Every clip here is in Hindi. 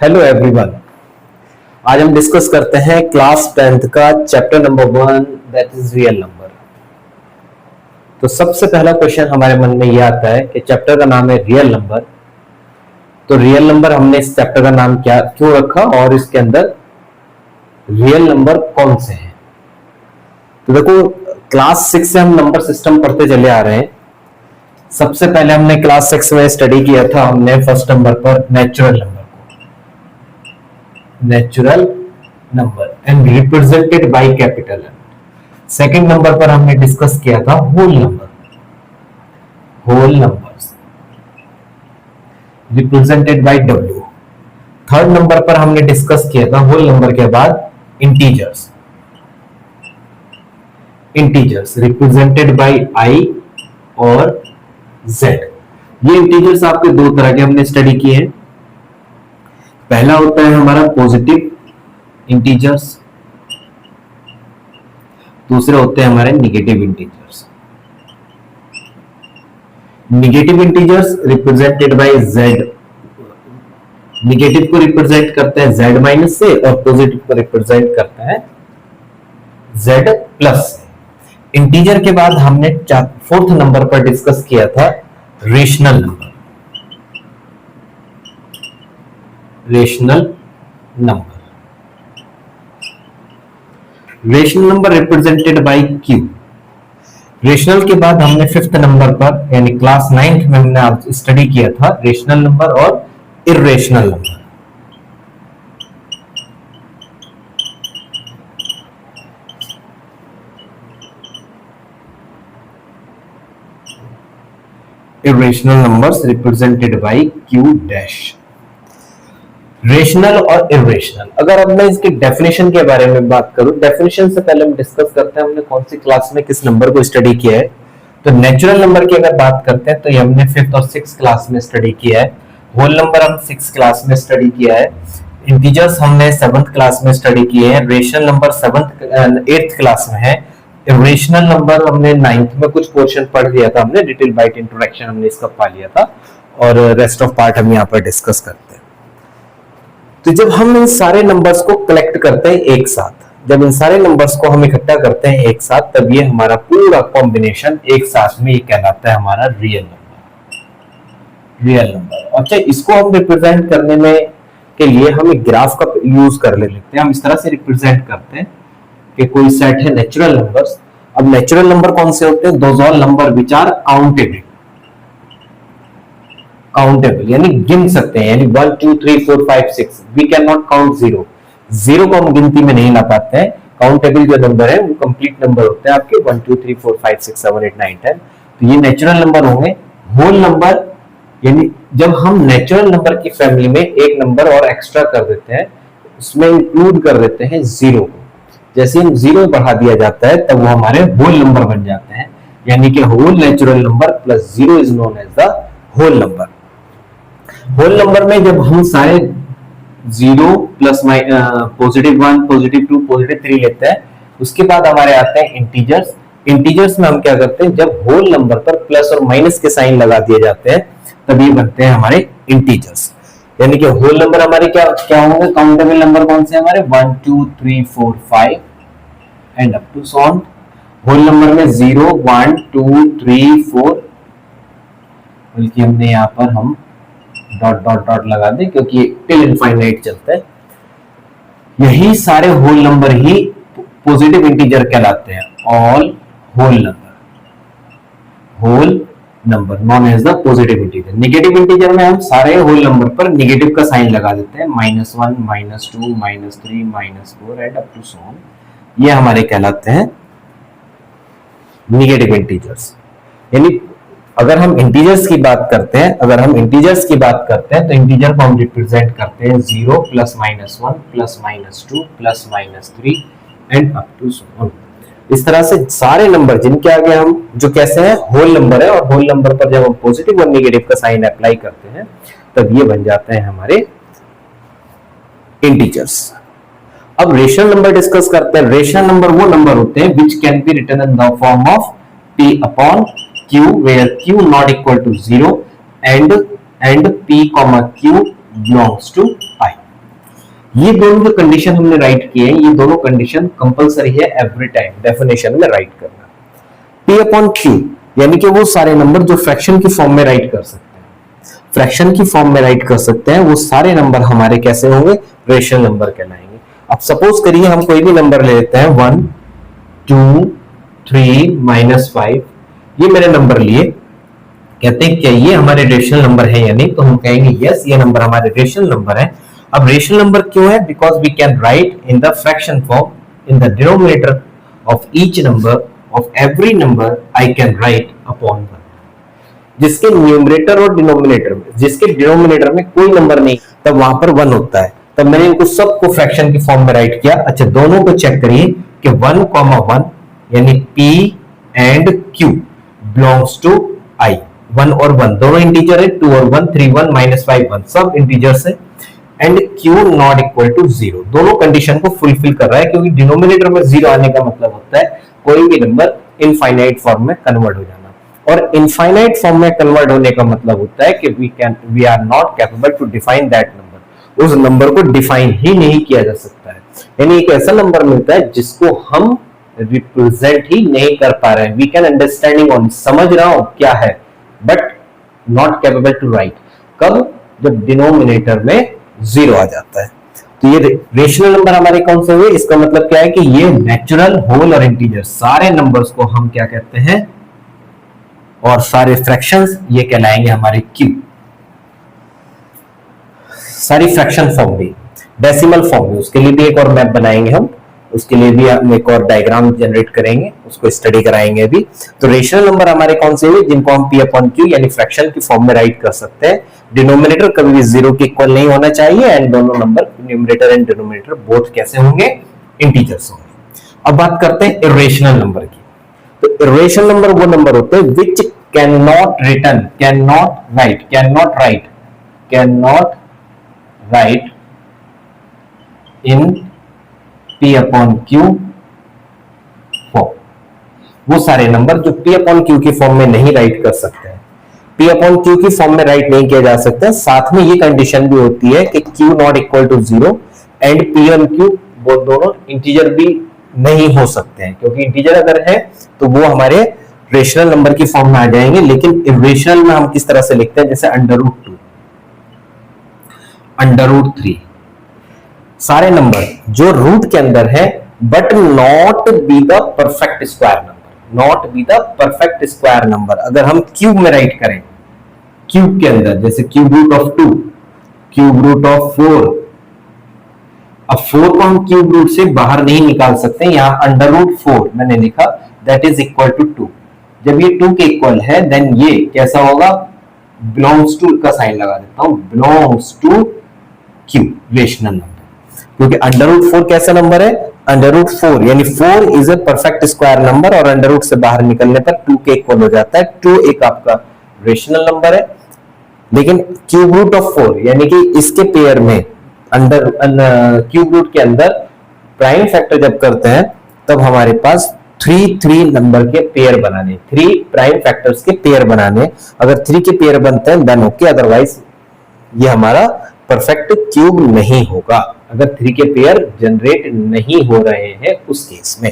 Hello everyone. आज हम डिस्कस करते हैं क्लास 10th का chapter number 1 that is real number. तो सबसे पहला क्वेश्चन हमारे मन में यह आता है कि चैप्टर का नाम है रियल नंबर। तो रियल नंबर हमने इस चैप्टर का नाम क्या क्यों रखा और इसके अंदर रियल नंबर कौन से हैं। तो देखो, क्लास 6 से हम नंबर सिस्टम पढ़ते चले आ रहे हैं। सबसे पहले हमने क्लास 6 में स्टडी किया था, हमने फर्स्ट नंबर पर natural number and represented by capital N. Second number पर हमने डिस्कस किया था whole numbers represented by W. Third number पर हमने डिस्कस किया था होल नंबर के बाद इंटीजर्स रिप्रेजेंटेड बाय आई और जेड। ये इंटीजर्स आपके दो तरह के हमने स्टडी किए हैं। पहला होता है हमारा पॉजिटिव इंटीजर्स, दूसरे होते हैं हमारे negative integers. Negative integers represented by Z, negative को रिप्रेजेंट करते हैं जेड माइनस से और पॉजिटिव को रिप्रेजेंट करते हैं जेड प्लस से। इंटीजर के बाद हमने फोर्थ नंबर पर डिस्कस किया था rational number represented by Q. Rational के बाद हमने फिफ्थ नंबर पर यानी क्लास 9th में हमने आज स्टडी किया था रेशनल नंबर और irrational number. irrational numbers represented by q dash। Rational और इर्रेशनल, अगर अब मैं इसके डेफिनेशन के बारे में बात करूं, डेफिनेशन से पहले हम डिस्कस करते हैं हमने कौन सी क्लास में किस नंबर को स्टडी किया है। तो नेचुरल नंबर की अगर बात करते हैं तो ये हमने 5th और 6th क्लास में स्टडी किया है। होल नंबर हम 6th क्लास में स्टडी किया है। इंटीजर्स हमने 7th क्लास में स्टडी किए हैं। रेशनल नंबर 8th क्लास में है। इर्रेशनल नंबर हमने 9th में कुछ पोर्शन पढ़ लिया था, हमने डिटेल बाइट इंट्रोडक्शन हमने इसका पा लिया था और रेस्ट ऑफ पार्ट हम यहाँ पर डिस्कस करते हैं। तो जब हम इन सारे नंबर्स को कलेक्ट करते हैं एक साथ, जब इन सारे नंबर्स को हम इकट्ठा करते हैं एक साथ, तब ये हमारा पूरा कॉम्बिनेशन एक साथ में ये कहलाता है हमारा रियल नंबर। अच्छा, इसको हम रिप्रेजेंट करने में के लिए हम एक ग्राफ का यूज कर लेते हैं। हम इस तरह से रिप्रेजेंट करते हैं कि कोई सेट है नेचुरल नंबर्स। अब नेचुरल नंबर कौन से होते हैं? Those all number which are countable यानी गिन सकते हैं, यानी 1 2 3 4 5 6। We can not count zero को हम गिनती में नहीं ला पाते हैं। काउंटेबल जो नंबर है वो कंप्लीट नंबर होते हैं आपके 1 2 3 4 5 6 7 8 9 10। तो ये नेचुरल नंबर होंगे। होल नंबर यानी जब हम नेचुरल नंबर की फैमिली में एक नंबर और एक्स्ट्रा कर देते हैं, उसमें इंक्लूड कर देते हैं जीरो को। जैसे हम जीरो बढ़ा दिया जाता है तब वो हमारे होल नंबर बन जाते हैं, यानी कि whole natural number plus zero is known as the whole number. Whole number में जब हम सारे zero plus positive 1 positive 2 positive 3 लेते हैं, उसके बाद हमारे आते हैं इंटीजर्स। इंटीजर्स में हम क्या करते हैं, जब होल नंबर पर प्लस और माइनस के साइन लगा दिए जाते हैं तब ये बनते हैं हमारे इंटीजर्स। यानी कि होल नंबर हमारे क्या होंगे? काउंटेबल नंबर कौन से हमारे 1 2 3 4 5 and up to so on. Whole number में 0 1 2 3 4, बल्कि हमने यहाँ पर हम डॉट लगा दें क्योंकि टिल इनफाइनाइट चलता है। यही सारे होल नंबर ही पॉजिटिव इंटीजर कहलाते हैं। All whole number known as the positive integer. Negative integer में हम सारे होल नंबर पर नेगेटिव का साइन लगा देते हैं, -1 -2 -3 -4 and up to so on. ये हमारे कहलाते हैं नेगेटिव इंटीजर्स। यानी अगर हम इंटीजर्स की बात करते हैं तो इंटीजर को हम रिप्रेजेंट करते हैं 0 +- 1 +- 2 +- 3 and up to so on. इस तरह से सारे नंबर जिनके आगे हम जो कैसे हैं होल नंबर है, और होल नंबर पर जब हम पॉजिटिव और नेगेटिव का साइन अप्लाई करते हैं तब ये बन जाते हैं हमारे इंटीजर्स। अब रेशनल नंबर डिस्कस करते हैं। रेशनल नंबर वो नंबर होते हैं which can be written in the form of p upon q, where q not equal to 0 and p, q belongs to I। ये दोनों जो कंडीशन हमने राइट की है, ये दोनों कंडीशन कंपलसरी है एवरी टाइम डेफिनेशन में राइट करना। P अपॉन Q यानी कि वो सारे नंबर जो फ्रैक्शन की फॉर्म में राइट कर सकते हैं, फ्रैक्शन की फॉर्म में राइट कर सकते हैं, वो सारे नंबर हमारे कैसे होंगे, रेशनल नंबर कहलाएंगे। अब सपोज करिए हम कोई भी नंबर ले लेते हैं 1 2 3 -5, ये मेरे नंबर लिए, कहते हैं क्या ये हमारे रेशनल नंबर है या नहीं, तो हम कहेंगे यस ये नंबर हमारे रेशनल नंबर है। अब रेशनल नंबर क्यों है, because we can write in the fraction form in the denominator of each number of every number I can write upon 1। जिसके न्यूमरेटर और डिनोमिनेटर में, जिसके डिनोमिनेटर में कोई नंबर नहीं तब वहां पर 1 होता है, तब मैंने इनको सबको फ्रैक्शन की फॉर्म में राइट किया। अच्छा दोनों को चेक करिए कि 1, 1 यानी P and Q belongs to I, 1 और 1 दोनों इंटीजर है, 2 और 1 3 1 -5 1 सब इंटीजर्स है, and Q not equal to 0 दोनों कंडीशन को फुलफिल कर रहा है, क्योंकि डिनोमिनेटर में 0 आने का मतलब होता है कोई भी नंबर इनफाइनाइट फॉर्म में कन्वर्ट हो जाना, और इनफाइनाइट फॉर्म में कन्वर्ट होने का मतलब होता है कि we are not capable to define that number, उस नंबर को डिफाइन ही नहीं किया जा सकता है। यानी एक ऐसा नंबर मिलता है जिसको हम रिप्रेजेंट ही नहीं कर पा रहे हैं, वी कैन अंडरस्टैंडिंग ऑन, समझ रहा हूं क्या है, but not capable to write. कब, जब डिनोमिनेटर में 0 आ जाता है। तो ये रेशनल नंबर हमारे कौन से हुए, इसका मतलब क्या है कि ये नेचुरल, होल और इंटीजर सारे नंबर्स को हम क्या कहते हैं, और सारे फ्रैक्शंस ये कहलाएंगे हमारे Q। सारी फ्रैक्शन फॉर्म भी, डेसिमल फॉर्म भी, उसके लिए भी एक और मैप बनाएंगे हम, उसके लिए भी हम एक और डायग्राम जनरेट करेंगे, उसको स्टडी कराएंगे अभी। तो रेशनल नंबर हमारे कौन से हुए, जिनको हम P अपॉन Q यानी फ्रैक्शन की फॉर्म में राइट कर सकते हैं। डिनोमिनेटर कभी भी 0 के इक्वल नहीं होना चाहिए, एंड दोनों number numerator and denominator both कैसे होंगे, इंटीजर्स होंगे। अब बात करते हैं इरेशनल नंबर की। तो इरेशनल नंबर वो नंबर होते हैं which can not return, can not right in P upon Q form, वो सारे नंबर जो P अपॉन Q की फॉर्म में नहीं राइट कर सकते हैं, P अपॉन Q की फॉर्म में राइट नहीं किया जा सकता। साथ में ये कंडीशन भी होती है कि Q not equal to 0 and P और Q वो दोनों इंटीजर भी नहीं हो सकते हैं, क्योंकि इंटीजर अगर है तो वो हमारे रेशनल नंबर की फॉर्म में आ जाएंगे। लेकिन इरेशनल में हम किस तरह से लिखते हैं, जैसे √2, √3, सारे नंबर जो रूट के अंदर है but not be the perfect square number, not be the perfect square number. अगर हम क्यूब में राइट करें, क्यूब के अंदर जैसे cube root of 2, cube root of 4, अब 4 को हम क्यूब रूट से बाहर नहीं निकाल सकते, यहां √4 मैंने लिखा, दैट इज इक्वल टू 2। जब ये 2 के इक्वल है देन ये कैसा होगा, बिलोंग्स टू का साइन लगा देता हूं, belongs to Q rational number, क्योंकि √4 कैसा नंबर है, √4 यानी 4 is a perfect square number, और अंडर से बाहर निकलने पर 2 के इक्वल हो जाता है, 2 एक आपका रेशनल नंबर है। लेकिन क्यूब रूट ऑफ 4 यानी कि इसके पेयर में क्यूब रूट के अंदर प्राइम फैक्टर जब करते हैं तब हमारे पास 3 नंबर के पेयर बनाने, 3 प्राइम फैक्टर्स के पेयर बनाने, अगर 3 के पेयर बनते हैं देन ओके, अदरवाइज ये हमारा परफेक्ट क्यूब नहीं होगा, अगर 3 के पेयर जनरेट नहीं हो रहे हैं उस केस में।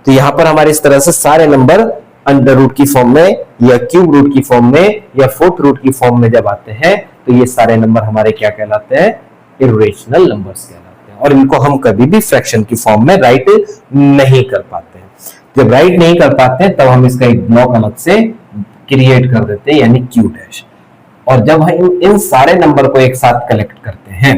तो यहां पर हमारे इस तरह से सारे नंबर अंडर रूट की फॉर्म में या क्यूब रूट की फॉर्म में या फोर्थ रूट की फॉर्म में जब आते हैं तो ये सारे नंबर हमारे क्या कहलाते हैं, इरेशनल नंबर्स कहलाते हैं, और इनको हम कभी भी फ्रैक्शन की फॉर्म में राइट नहीं कर पाते हैं। जब राइट नहीं कर पाते हैं तब हम इसका एक ब्लॉक अलग से क्रिएट कर देते हैं, यानी क्यू डैश। और जब हम इन सारे नंबर को एक साथ कलेक्ट करते हैं,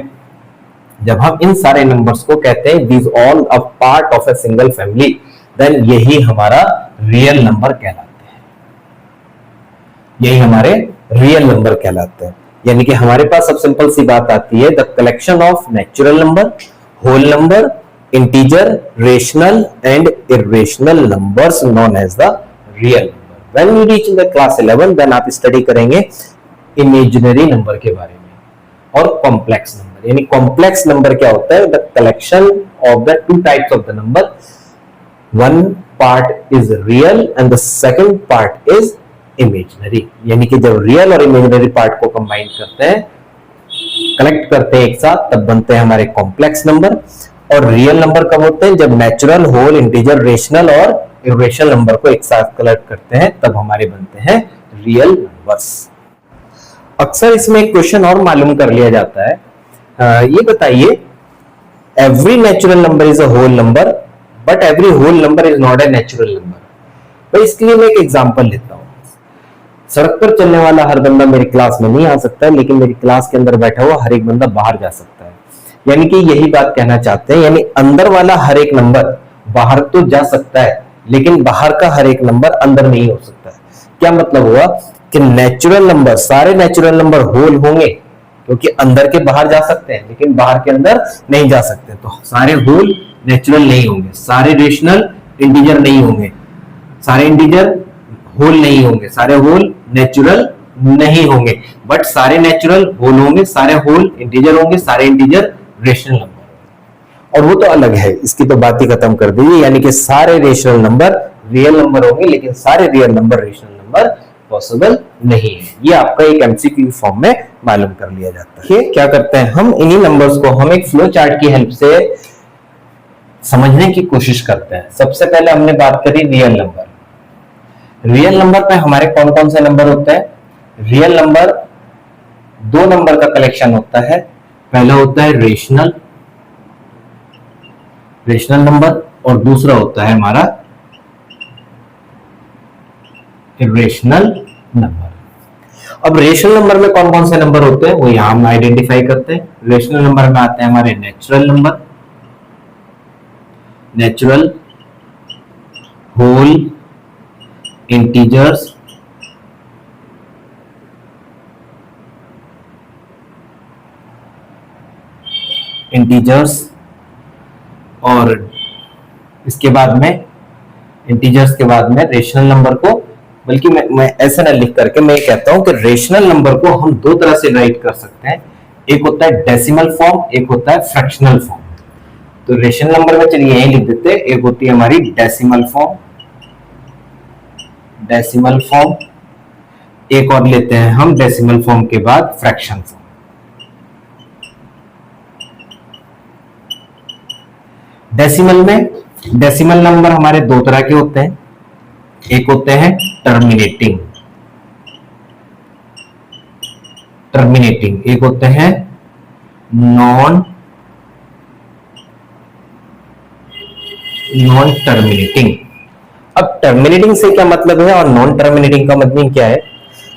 जब हम इन सारे नंबर्स को कहते हैं these all a part of a single family, then यही हमारा रियल नंबर कहलाते हैं, यही हमारे रियल नंबर कहलाते हैं। यानी कि हमारे पास अब सिंपल सी बात आती है, the collection of natural number, whole number, integer, rational and irrational numbers known as the real number. When you reach in the class 11 then आप स्टडी करेंगे इमेजिनरी नंबर के बारे में और कॉम्प्लेक्स नंबर। यानी कॉम्प्लेक्स नंबर क्या होता है, the collection of the 2 types of the number, one part is real and the second part is imaginary। यानी कि जब रियल और इमेजिनरी पार्ट को कंबाइन करते हैं कलेक्ट करते हैं एक साथ तब बनते हैं हमारे कॉम्प्लेक्स नंबर। और रियल नंबर कब होते हैं? जब नेचुरल, होल, इंटीजर, रेशनल और इरेशनल नंबर को एक साथ कलेक्ट करते हैं तब हमारे बनते हैं रियल नंबर्स। अक्सर इसमें एक क्वेश्चन और मालूम कर लिया जाता है, ये बताइए, every natural number is a whole number but every whole number is not a natural number. तो इसके लिए मैं एक एग्जांपल लेता हूं। सड़क पर चलने वाला हर बंदा मेरी क्लास में नहीं आ सकता है, लेकिन मेरी क्लास के अंदर बैठा हुआ हर एक बंदा बाहर जा सकता है। यानी कि यही बात कहना चाहते हैं, यानी अंदर वाला हर एक नंबर बाहर तो जा सकता है लेकिन बाहर का हर एक नंबर अंदर नहीं हो सकता है। क्या मतलब हुआ कि नेचुरल नंबर, सारे नेचुरल नंबर होल होंगे क्योंकि अंदर के बाहर जा सकते हैं लेकिन बाहर के अंदर नहीं जा सकते, तो सारे होल नेचुरल नहीं होंगे। सारे रेशनल इंटीजर नहीं होंगे, सारे इंटीजर होल नहीं होंगे, सारे होल नेचुरल नहीं होंगे, बट सारे नेचुरल होल होंगे, सारे होल इंटीजर होंगे, सारे इंटीजर रेशनल नंबर। और वो तो अलग है, इसकी तो बात ही खत्म कर दीजिए। यानी कि सारे रेशनल नंबर रियल नंबर होंगे लेकिन सारे real number rational number possible नहीं है। ये आपका एक एमसीक्यू फॉर्म में मालूम कर लिया जाता है। क्या करते हैं हम, इन्हीं नंबर्स को हम एक फ्लो चार्ट की हेल्प से समझने की कोशिश करते हैं। सबसे पहले हमने बात करी रियल नंबर। रियल नंबर पे हमारे कौन कौन से नंबर होते हैं? रियल नंबर दो नंबर का कलेक्शन होता है। पहला होता है रेशनल नंबर और दूसरा होता है हमारा इरेशनल नंबर। अब रेशनल नंबर में कौन कौन से नंबर होते हैं वो यहां हम आइडेंटिफाई करते हैं। रेशनल नंबर में आते हैं हमारे natural number, natural, whole, integers, और इसके बाद में इंटीजर्स के बाद में रेशनल नंबर को, बल्कि मैं ऐसा ना लिख करके मैं कहता हूं कि रेशनल नंबर को हम दो तरह से राइट कर सकते हैं। एक होता है डेसिमल फॉर्म, एक होता है फ्रैक्शनल फॉर्म। तो रेशनल नंबर में चलिए यही लिख देते हैं। एक होती है हमारी डेसिमल फॉर्म, एक और लेते हैं हम डेसिमल फॉर्म के बाद फ्रैक्शन फॉर्म। डेसिमल नंबर हमारे दो तरह के होते हैं। एक होते हैं टर्मिनेटिंग, एक होते हैं नॉन टर्मिनेटिंग। अब टर्मिनेटिंग से क्या मतलब है और नॉन टर्मिनेटिंग का मतलब क्या है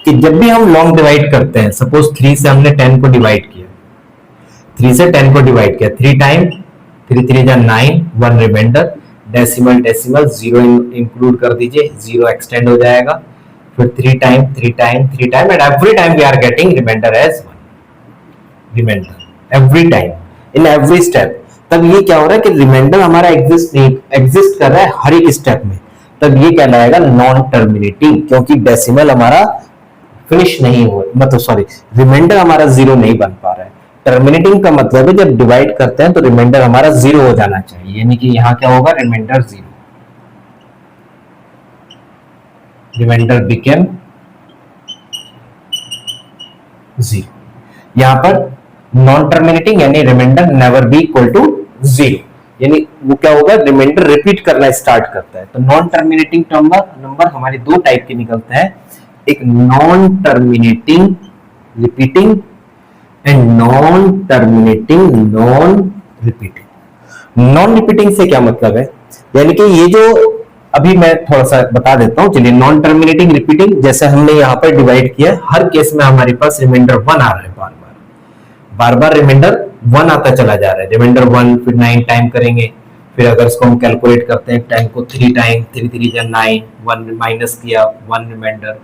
कि जब भी हम लॉन्ग डिवाइड करते हैं, सपोज 3 से हमने 10 को डिवाइड किया, 3 टाइम 3 3 जा 9, 1 रिमाइंडर, डेसिमल 0 इंक्लूड कर दीजिए, 0 एक्सटेंड हो जाएगा, फिर 3 time and every time we are getting remainder as 1, remainder every time in every step. तब ये क्या हो रहा है कि रिमाइंडर हमारा एग्जिस्ट कर रहा है हर एक स्टेप में, तब ये कहलाएगा नॉन टर्मिनेटिंग, क्योंकि डेसिमल हमारा फिनिश नहीं हो, मतलब सॉरी, रिमाइंडर हमारा 0 नहीं बन पा रहा है। टर्मिनेटिंग का मतलब है जब डिवाइड करते हैं तो रिमाइंडर हमारा 0 हो जाना चाहिए, यानी कि यहां क्या होगा, रिमाइंडर 0, रिमाइंडर बिकेम 0। यहां पर नॉन टर्मिनेटिंग यानी remainder never be equal to 0, यानी वो क्या होगा, रिमाइंडर रिपीट करना स्टार्ट करता है। तो नॉन टर्मिनेटिंग नंबर हमारे दो टाइप के निकलते हैं, एक non terminating repeating and non terminating non repeating. Non repeating से क्या मतलब है, यानी कि ये जो अभी मैं थोड़ा सा बता देता हूं। चलिए, नॉन टर्मिनेटिंग रिपीटिंग, जैसे हमने यहाँ पर डिवाइड किया, हर केस में हमारे पास रिमाइंडर 1 आ रहा है, बार बार रिमाइंडर 1 आता चला जा रहा है, रिमाइंडर 1, फिर 9 टाइम करेंगे, फिर अगर इसको हम कैलकुलेट करते हैं टाइम को 3 टाइम, 3 3 जा 9, 1 माइनस किया, 1 रिमाइंडर,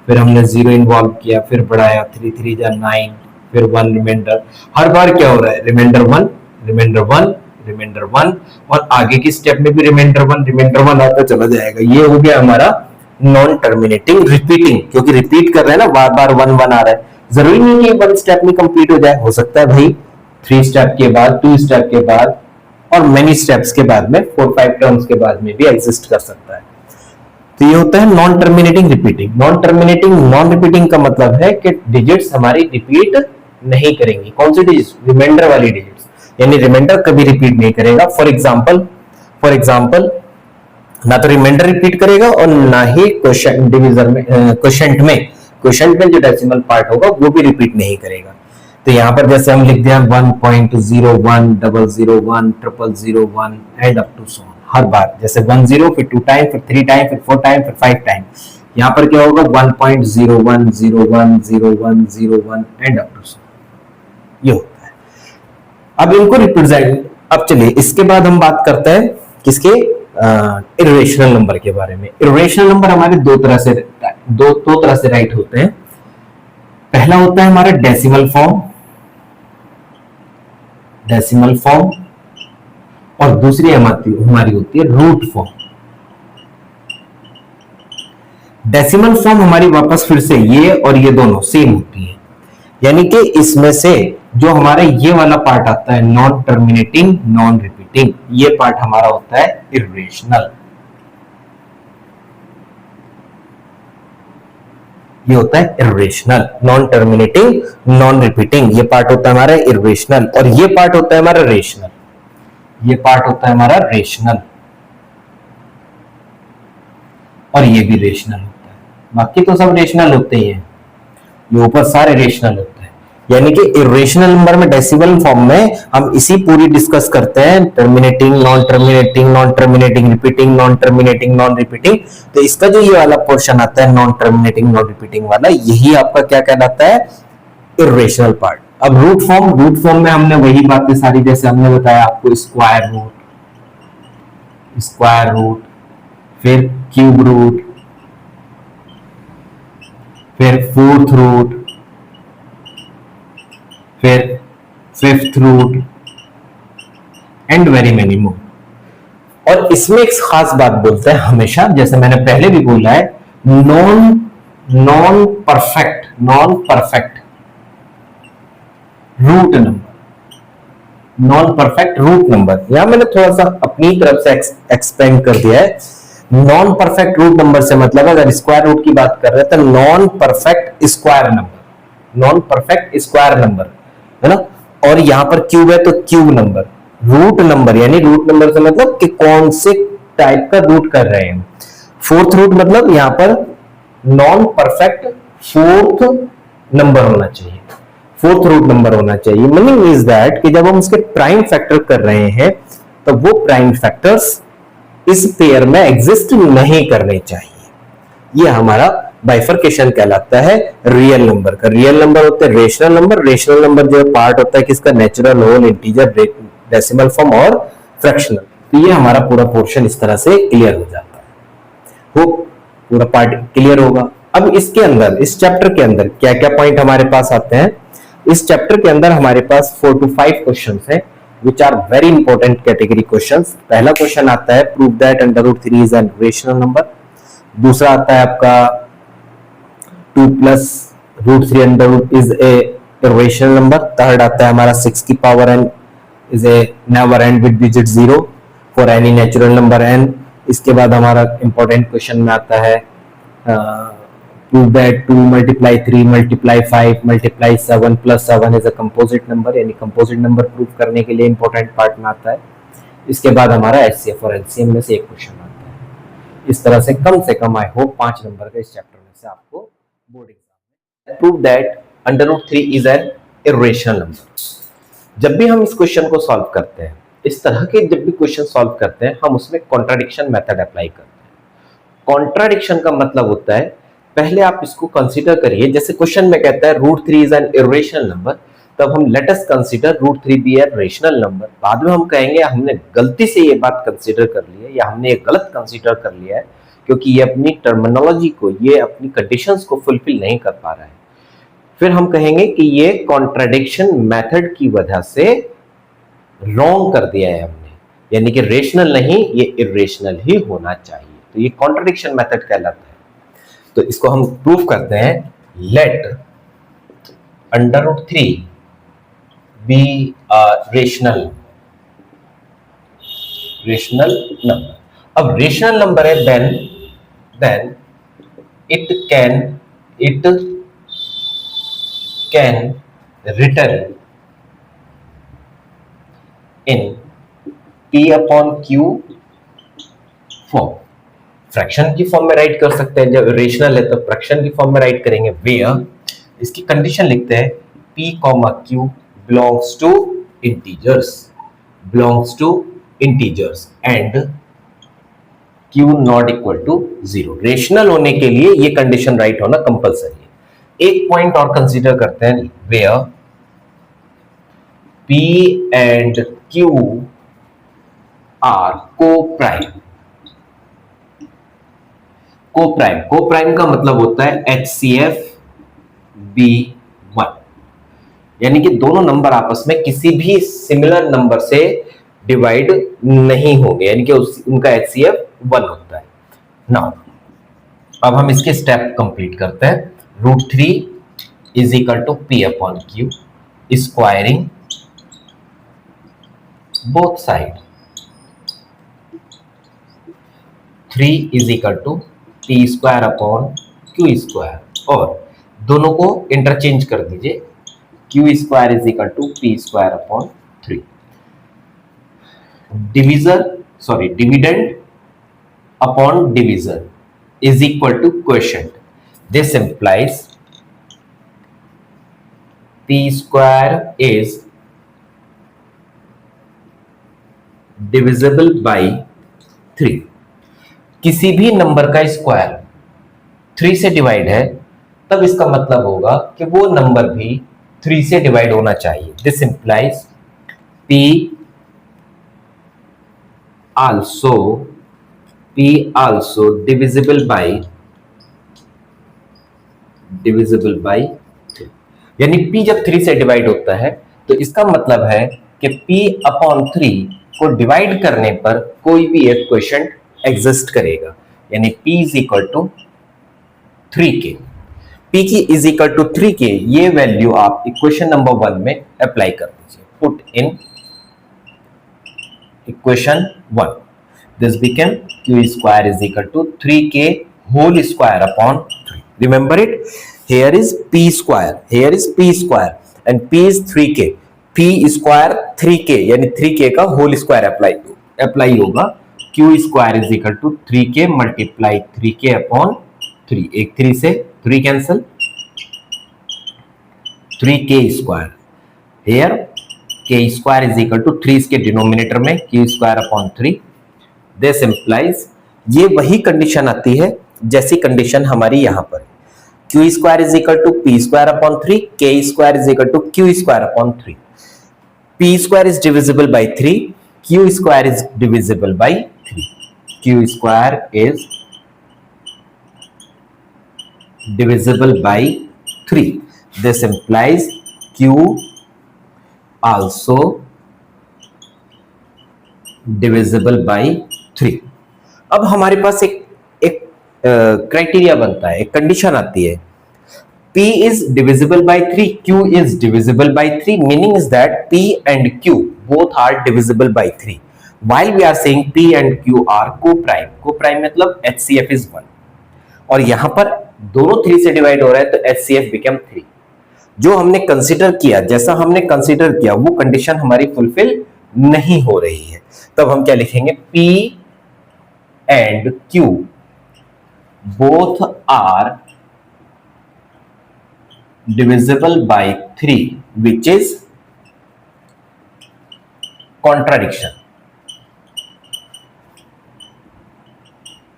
फिर हमने 0 इन्वॉल्व किया, फिर बढ़ाया, 3 3 जा 9, फिर 1 रिमाइंडर। हर बार क्या हो रहा है, रिमाइंडर 1, रिमाइंडर 1, रिमाइंडर 1, और आगे की स्टेप में भी रिमाइंडर 1 आता चला जाएगा। ये हो गया हमारा नॉन टर्मिनेटिंग रिपीटिंग, क्योंकि रिपीट कर रहे हैं ना, बार बार 1 1 आ रहा है। जरूरी नहीं कि 1 स्टेप में कंप्लीट हो जाए, हो सकता है भाई 3 स्टेप के बाद, 2 स्टेप के बाद और मेनी स्टेप्स के बाद में, 4-5 टर्म्स के बाद में भी एग्जिस्ट कर सकता है। तो ये होता है non terminating repeating. Non terminating non repeating का मतलब है कि डिजिट्स हमारी रिपीट नहीं करेंगी। कौन सी डिजिट? रिमाइंडर वाली डिजिट्स, यानी रिमाइंडर कभी रिपीट नहीं करेगा। फॉर एग्जाम्पल ना तो रिमाइंडर रिपीट करेगा और ना ही क्वोशंट डिवीजर में क्वोशंट में जो डेसिमल पार्ट होगा वो भी रिपीट नहीं करेगा। तो यहाँ पर जैसे हम लिख दिया 1.01 001 0001 एंड अप टू सो, हर बार जैसे 10 फिर 2 टाइम फिर 3 टाइम फिर 4 टाइम फिर 5 टाइम। यहाँ पर क्या होगा 1.01 01 01 01 एंड अप टू सो, ये होता है। अब इनको रिप्रेजेंट, अब चलिए इसके बाद हम बात करते हैं किसके, इर्रेशनल नंबर के बारे में। इर्रेशनल नंबर हमारे दो तरह से राइट होते हैं। पहला होता है हमारा डेसिमल फॉर्म और दूसरी हमारी होती है रूट फॉर्म। डेसिमल फॉर्म हमारी वापस फिर से ये और ये दोनों सेम होती है, यानी कि इसमें से जो हमारा ये वाला पार्ट आता है नॉन टर्मिनेटिंग नॉन रिपीटिंग, ये पार्ट हमारा होता है इर्रेशनल। ये होता है irrational, non terminating non repeating, ये पार्ट होता है हमारा इर्रेशनल। और ये पार्ट होता है हमारा रेशनल, ये पार्ट होता है हमारा रेशनल और ये भी रेशनल होता है। बाकी तो सब रेशनल होते ही हैं, ये ऊपर सारे रेशनल होते हैं। यानी कि इर्रेशनल नंबर में डेसिमल फॉर्म में हम इसी पूरी डिस्कस करते हैं, terminating non terminating non terminating repeating non terminating non repeating. तो इसका जो ये वाला पोर्शन आता है नॉन टर्मिनेटिंग नॉन रिपीटिंग वाला, यही आपका क्या कहलाता है, इर्रेशनल पार्ट। अब रूट फॉर्म में हमने वही बातें सारी जैसे हमने बताया आपको, स्क्वायर रूट फिर क्यूब रूट फिर फोर्थ रूट फिर fifth root and very many more. और इसमें एक खास बात बोलते हैं हमेशा, जैसे मैंने पहले भी बोला है, नॉन परफेक्ट रूट नंबर, यहां मैंने थोड़ा सा अपनी तरफ से एक्सपेंड कर दिया है। नॉन परफेक्ट रूट नंबर से मतलब अगर स्क्वायर रूट की बात कर रहे हैं तो नॉन परफेक्ट स्क्वायर नंबर है ना। और यहां पर क्यूब है तो क्यूब नंबर, रूट नंबर यानी रूट नंबर से मतलब कि कौन से टाइप का रूट कर रहे हैं। फोर्थ रूट मतलब यहां पर non perfect fourth root number होना चाहिए। मीनिंग इज दैट कि जब हम उसके प्राइम फैक्टर कर रहे हैं तो वो प्राइम फैक्टर्स इस पेयर में एग्जिस्ट नहीं करने चाहिए। ये हमारा बाइफर्केशन कहलाता है रियल नंबर का। रियल नंबर होते हैं रेशनल नंबर जो पार्ट होता है किसका, natural, whole, integer, decimal form और फ्रैक्शनल। तो ये हमारा पूरा पोर्शन इस तरह से क्लियर हो जाता है। वो पूरा पार्ट क्लियर होगा। अब इसके अंदर, इस चैप्टर के अंदर क्या क्या पॉइंट हमारे पास आते हैं। इस चैप्टर के अंदर हमारे पास 4 to 5 क्वेश्चंस हैं which are very important category questions। पहला क्वेश्चन आता है prove that √3 is an irrational number। दूसरा आता है आपका 2 plus √3 is a irrational number। Third आता है हमारा 6 की power n is a never end with digit 0 for any natural number n। इसके बाद हमारा important क्वेश्चन में आता है prove that 2 multiply 3 multiply 5 multiply 7 plus 7 is a composite number, यानी composite number प्रूव करने के लिए इंपॉर्टेंट पार्ट में आता है। इसके बाद हमारा HCF और LCM में से एक क्वेश्चन आता है। इस तरह से कम आई होप 5 नंबर का इस चैप्टर में से आपको बोर्ड एग्जाम में prove that √3 is an irrational number. जब भी हम इस क्वेश्चन को सॉल्व करते हैं, इस तरह के जब भी क्वेश्चन सॉल्व करते हैं, हम उसमें कॉन्ट्राडिक्शन मेथड अप्लाई करते हैं। कॉन्ट्राडिक्शन का मतलब होता है, पहले आप इसको कंसीडर करिए, जैसे क्वेश्चन में कहता है √3 इज एन इर्रेशनल नंबर, तब हम let us consider √3 be a rational number. बाद में हम कहेंगे हमने गलती से ये बात कंसीडर कर ली है या हमने ये गलत कंसीडर कर लिया है क्योंकि ये अपनी टर्मिनोलॉजी को, ये अपनी कंडीशंस को फुलफिल नहीं कर पा रहा है। फिर हम कहेंगे कि ये कॉन्ट्राडिक्शन मेथड की वजह से रॉन्ग कर दिया है हमने, यानी कि रेशनल नहीं, ये इर्रेशनल ही होना चाहिए। तो ये कॉन्ट्राडिक्शन मेथड कहलाता है। तो इसको हम प्रूफ करते हैं, लेट √3 बी रेशनल नंबर। अब रेशनल नंबर है then it can written in P upon Q form. Fraction की फॉर्म में राइट कर सकते हैं, जब रेशनल है तो फ्रैक्शन की फॉर्म में राइट करेंगे। वेयर इसकी कंडीशन लिखते हैं P comma Q belongs to integers, belongs to integers and Q not equal to 0। रेशनल होने के लिए ये कंडीशन राइट होना कंपलसरी है। एक पॉइंट और कंसीडर करते हैं, where P and Q are coprime. Coprime का मतलब होता है HCF B1, यानी कि दोनों नंबर आपस में किसी भी सिमिलर नंबर से डिवाइड नहीं होंगे, यानी कि उनका HCF 1 होता है। नाउ अब हम इसके स्टेप कंप्लीट करते हैं। √3 is equal to P upon Q squaring both side, 3 is equal to P square upon Q square, और दोनों को इंटरचेंज कर दीजिए, Q square is equal to P square upon 3। Dividend upon division is equal to quotient. This implies P square is divisible by 3। किसी भी नंबर का स्क्वायर 3 से डिवाइड है तब इसका मतलब होगा कि वो नंबर भी 3 से डिवाइड होना चाहिए। This implies P also divisible by 3। यानी P जब 3 से डिवाइड होता है तो इसका मतलब है कि P अपॉन 3 को डिवाइड करने पर कोई भी एक क्वोशिएंट एग्जिस्ट करेगा, यानी P is equal to 3K। P की इज इक्वल टू 3K, ये वैल्यू आप इक्वेशन नंबर 1 में अप्लाई कर दीजिए। Put in equation 1, this became Q square is equal to 3K whole square upon 3. Remember it? Here is P square and P is 3K. P square 3K यानी 3K का whole square अप्लाई होगा। Q square is equal to 3K multiply 3K upon 3। एक 3 से 3 cancel, 3K square। Here K square is equal to 3 इसके डिनोमिनेटर में Q square upon 3। This implies ये वही कंडीशन आती है जैसी कंडीशन हमारी यहां पर, Q square is equal to P square upon 3, K square is equal to Q square upon 3। P square is divisible by 3, Q square is divisible by 3, Q square is divisible by 3। This implies Q also divisible by 3। अब हमारे पास एक क्राइटेरिया बनता है, एक कंडीशन आती है, P is divisible by 3, Q is divisible by 3, meaning is that P and Q both are divisible by 3 while we are saying P and Q are co-prime। co-prime मतलब HCF is 1, और यहां पर दोनों 3 से डिवाइड हो रहा है तो HCF become 3। जो हमने कंसीडर किया, जैसा हमने कंसीडर किया वो कंडीशन हमारी फुलफिल नहीं हो रही है, तब हम क्या लिखेंगे, P and Q both are divisible by 3 which is contradiction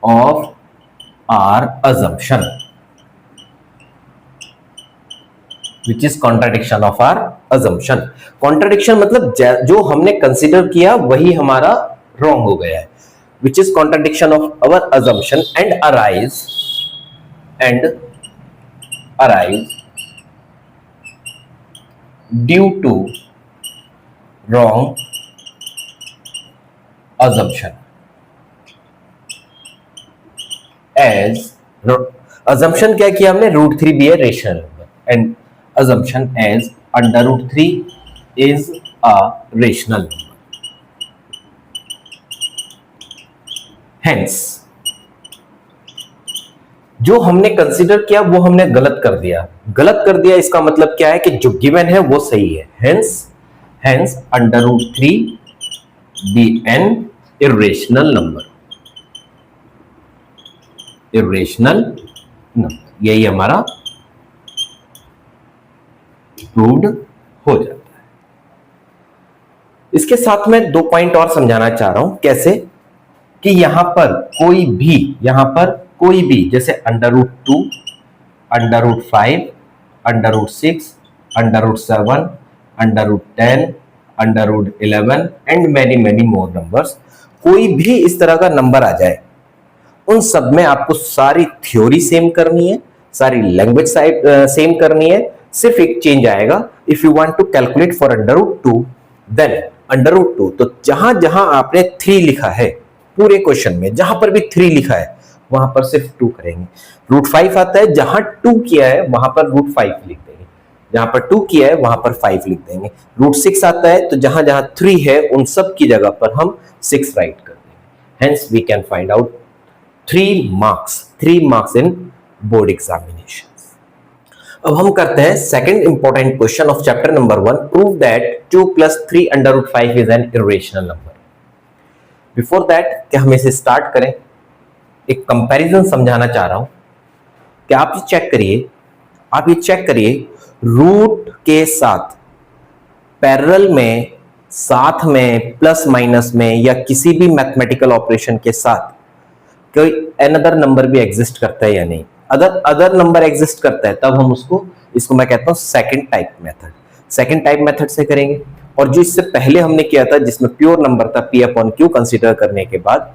of our assumption, which is contradiction of our assumption। contradiction मतलब जो हमने कंसीडर किया वही हमारा रॉन्ग हो गया है, which is contradiction of our assumption and arise due to wrong assumption। as assumption क्या किया हमने, √3 be a rational number and assumption as √3 is a rational number। Hence जो हमने कंसीडर किया वो हमने गलत कर दिया। गलत कर दिया इसका मतलब क्या है कि जो गिवन है वो सही है। Hence under root 3 be an irrational number, irrational number, यही हमारा प्रूव्ड हो जाता है। इसके साथ में 2 पॉइंट और समझाना चाह रहा हूं। कैसे कि यहां पर कोई भी जैसे under root 2, under root 5, under root 6, under root 7, under root 10, under root 11 and many many more numbers, कोई भी इस तरह का नंबर आ जाए, उन सब में आपको सारी थ्योरी सेम करनी है, सारी लैंग्वेज सेम करनी है। सिर्फ एक चेंज आएगा, if you want to calculate for under root 2 then under root 2, तो जहां जहां आपने 3 लिखा है पूरे क्वेश्चन में, जहां पर भी 3 लिखा है वहां पर सिर्फ 2 करेंगे। रूट 5 आता है, जहां 2 किया है वहां पर रूट 5 लिख देंगे, जहां पर 2 किया है वहां पर 5 लिख देंगे। रूट 6 आता है तो जहां जहां 3 है उन सब की जगह पर हम 6 राइट कर देंगे। Hence we can find out 3 marks in board examination. अब हम करते हैं second important question of chapter number 1, prove that 2 + 3 under root 5 is an irrational number. Before that कि हम इसे स्टार्ट करें, एक कंपैरिजन समझाना चाह रहा हूं कि आप ये चेक करिए रूट के साथ पैरेलल में, साथ में, प्लस माइनस में या किसी भी मैथमेटिकल ऑपरेशन के साथ कोई अनदर नंबर भी एग्जिस्ट करता है या नहीं। अदर नंबर एग्जिस्ट करता है तब हम इसको मैं कहता हूं second type method. Second type method से करेंगे। और जो इससे पहले हमने किया था जिसमें प्योर नंबर था P/Q कंसीडर करने के बाद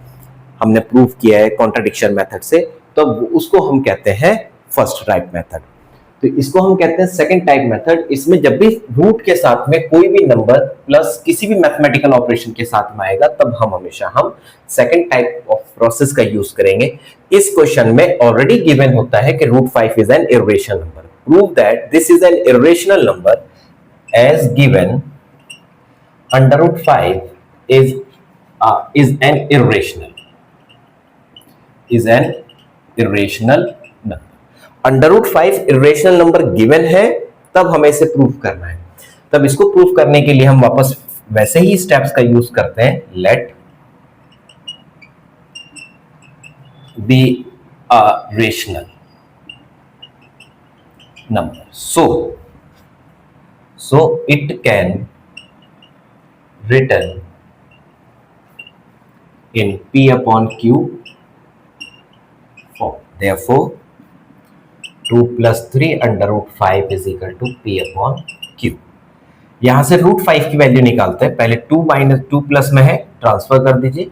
हमने प्रूव किया है कॉन्ट्रडिक्शन मेथड से, तो उसको हम कहते हैं फर्स्ट टाइप मेथड। तो इसको हम कहते हैं सेकंड टाइप मेथड। इसमें जब भी रूट के साथ में कोई भी नंबर प्लस किसी भी मैथमेटिकल ऑपरेशन के साथ में आएगा तब हम सेकंड टाइप ऑफ प्रोसेस का यूज करेंगे। इस क्वेश्चन में ऑलरेडी गिवन होता है कि root 5 is an irrational number. Prove that this is an irrational number as given under root 5 is an irrational number. Under root 5 irrational number given है तब हमें इसे प्रूव करना है। तब इसको प्रूव करने के लिए हम वापस वैसे ही स्टेप्स का यूज करते हैं। Let be a rational number, so it can written in P/Q form. Therefore 2 + 3 under root 5 is equal to P/Q। यहां से रूट 5 की वैल्यू निकालते हैं। पहले 2 - 2 प्लस में है, ट्रांसफर कर दीजिए।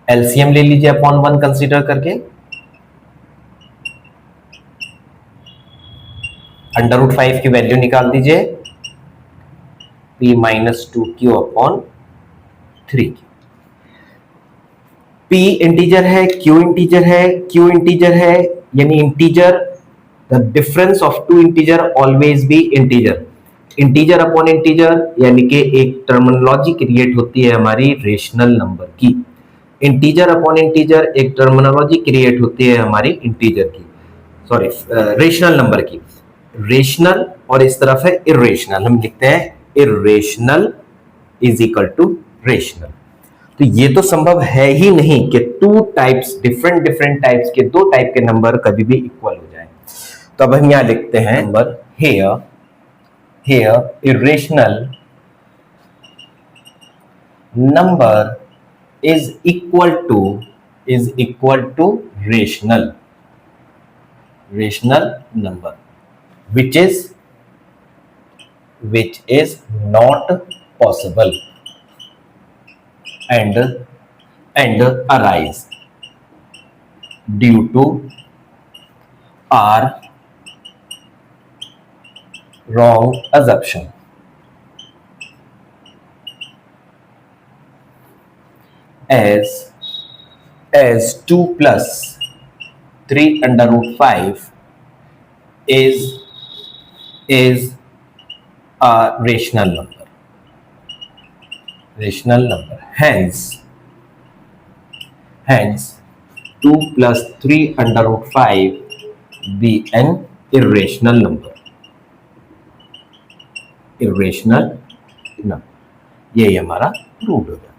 एलसीएम ले लीजिए अपॉन 1 कंसीडर करके। अंडर रूट 5 की वैल्यू निकाल दीजिए, P - 2Q upon 3। P integer है, Q इंटीजर है, Q इंटीजर है, यानी integer, the difference of two integer always be integer. Integer upon integer यानी कि एक टर्मिनोलॉजी क्रिएट होती है हमारी रेशनल नंबर की। इंटीजर अपॉन इंटीजर एक टर्मिनोलॉजी क्रिएट होती है हमारी इंटीजर की, सॉरी रेशनल नंबर की। रेशनल और इस तरफ है इरेशनल, हम लिखते हैं irrational is equal to rational. तो ये तो संभव है ही नहीं कि टू टाइप्स, डिफरेंट टाइप्स के 2 टाइप के नंबर कभी भी इक्वल हो जाए। तो अब हम यहां लिखते हैं number here irrational number is equal to rational number which is not possible and arise due to our wrong assumption. As 2 + 3 under root 5 is a rational number. Hence hence 2 plus 3 under root 5 be an irrational number, irrational number. यही हमारा प्रूव हो जाता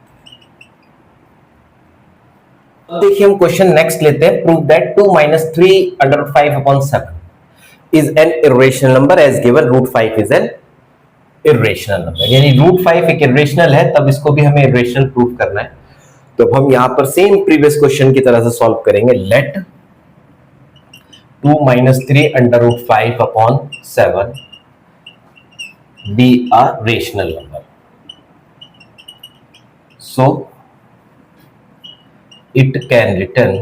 है। देखिए हम क्वेश्चन नेक्स्ट लेते हैं, prove that 2 minus 3 under root 5 upon 7 is an irrational number as given root 5 is an irrational number। यानी root 5 एक irrational है, तब इसको भी हमें irrational प्रूव करना है। तो हम यहां पर सेम प्रीवियस क्वेश्चन की तरह से सॉल्व करेंगे। Let 2 minus 3 under root 5 upon 7 be a rational number, so it can written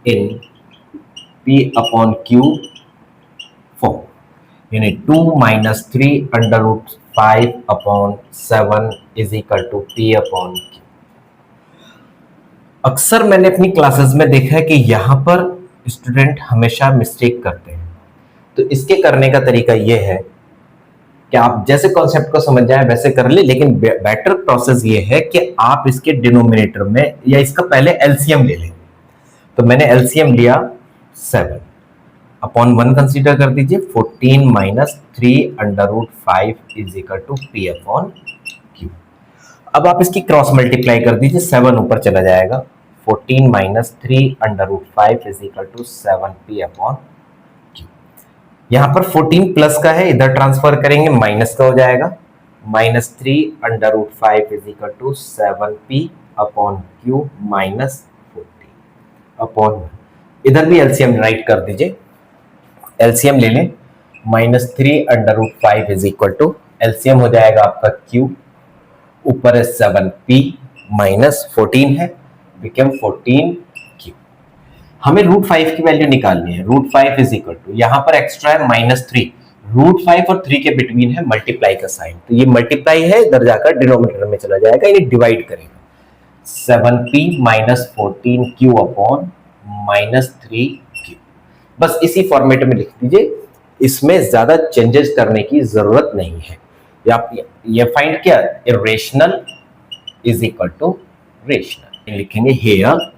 in P upon Q form, यानी 2 minus 3 under root 5 upon 7 is equal to P upon Q। अक्सर मैंने अपनी क्लासेस में देखा है कि यहां पर स्टूडेंट हमेशा मिस्टेक करते हैं। तो इसके करने का तरीका यह है कि आप जैसे कॉन्सेप्ट को समझ जाए वैसे कर ले, लेकिन बेटर प्रोसेस ये है कि आप इसके डिनोमिनेटर में या इसका पहले एलसीएम ले लें। तो मैंने एलसीएम लिया 7 अपॉन 1 कंसीडर कर दीजिए, 14 minus 3 under root 5 is equal to P upon Q। अब आप इसकी क्रॉस मल्टीप्लाई कर दीजिए, 7 ऊपर चला जाएगा, 14 minus 3 under root 5 is equal to 7P upon Q। यहां पर 14 प्लस का है, इधर ट्रांसफर करेंगे माइनस का हो जाएगा, -3 under root 5 is equal to 7P upon Q minus 14 upon, इधर भी एलसीएम राइट कर दीजिए, एलसीएम ले लें, -3 under root 5 is equal to LCM हो जाएगा आपका Q, ऊपर है 7P माइनस 14 है, बिकम 14Q। हमें रूट 5 की वैल्यू निकालनी है। रूट 5 इज इक्वल टू, यहां पर एक्स्ट्रा है -3, रूट 5 और 3 के बिटवीन है मल्टीप्लाई का साइन, तो ये मल्टीप्लाई है, इधर जाकर डिनोमिनेटर में चला जाएगा, यानी डिवाइड करेगा, 7P minus 14Q upon -3Q। बस इसी फॉर्मेट में लिख दीजिए, इसमें ज्यादा चेंजेस करने की जरूरत नहीं है। ये फाइंड किया, irrational is equal to rational, लिखेंगे here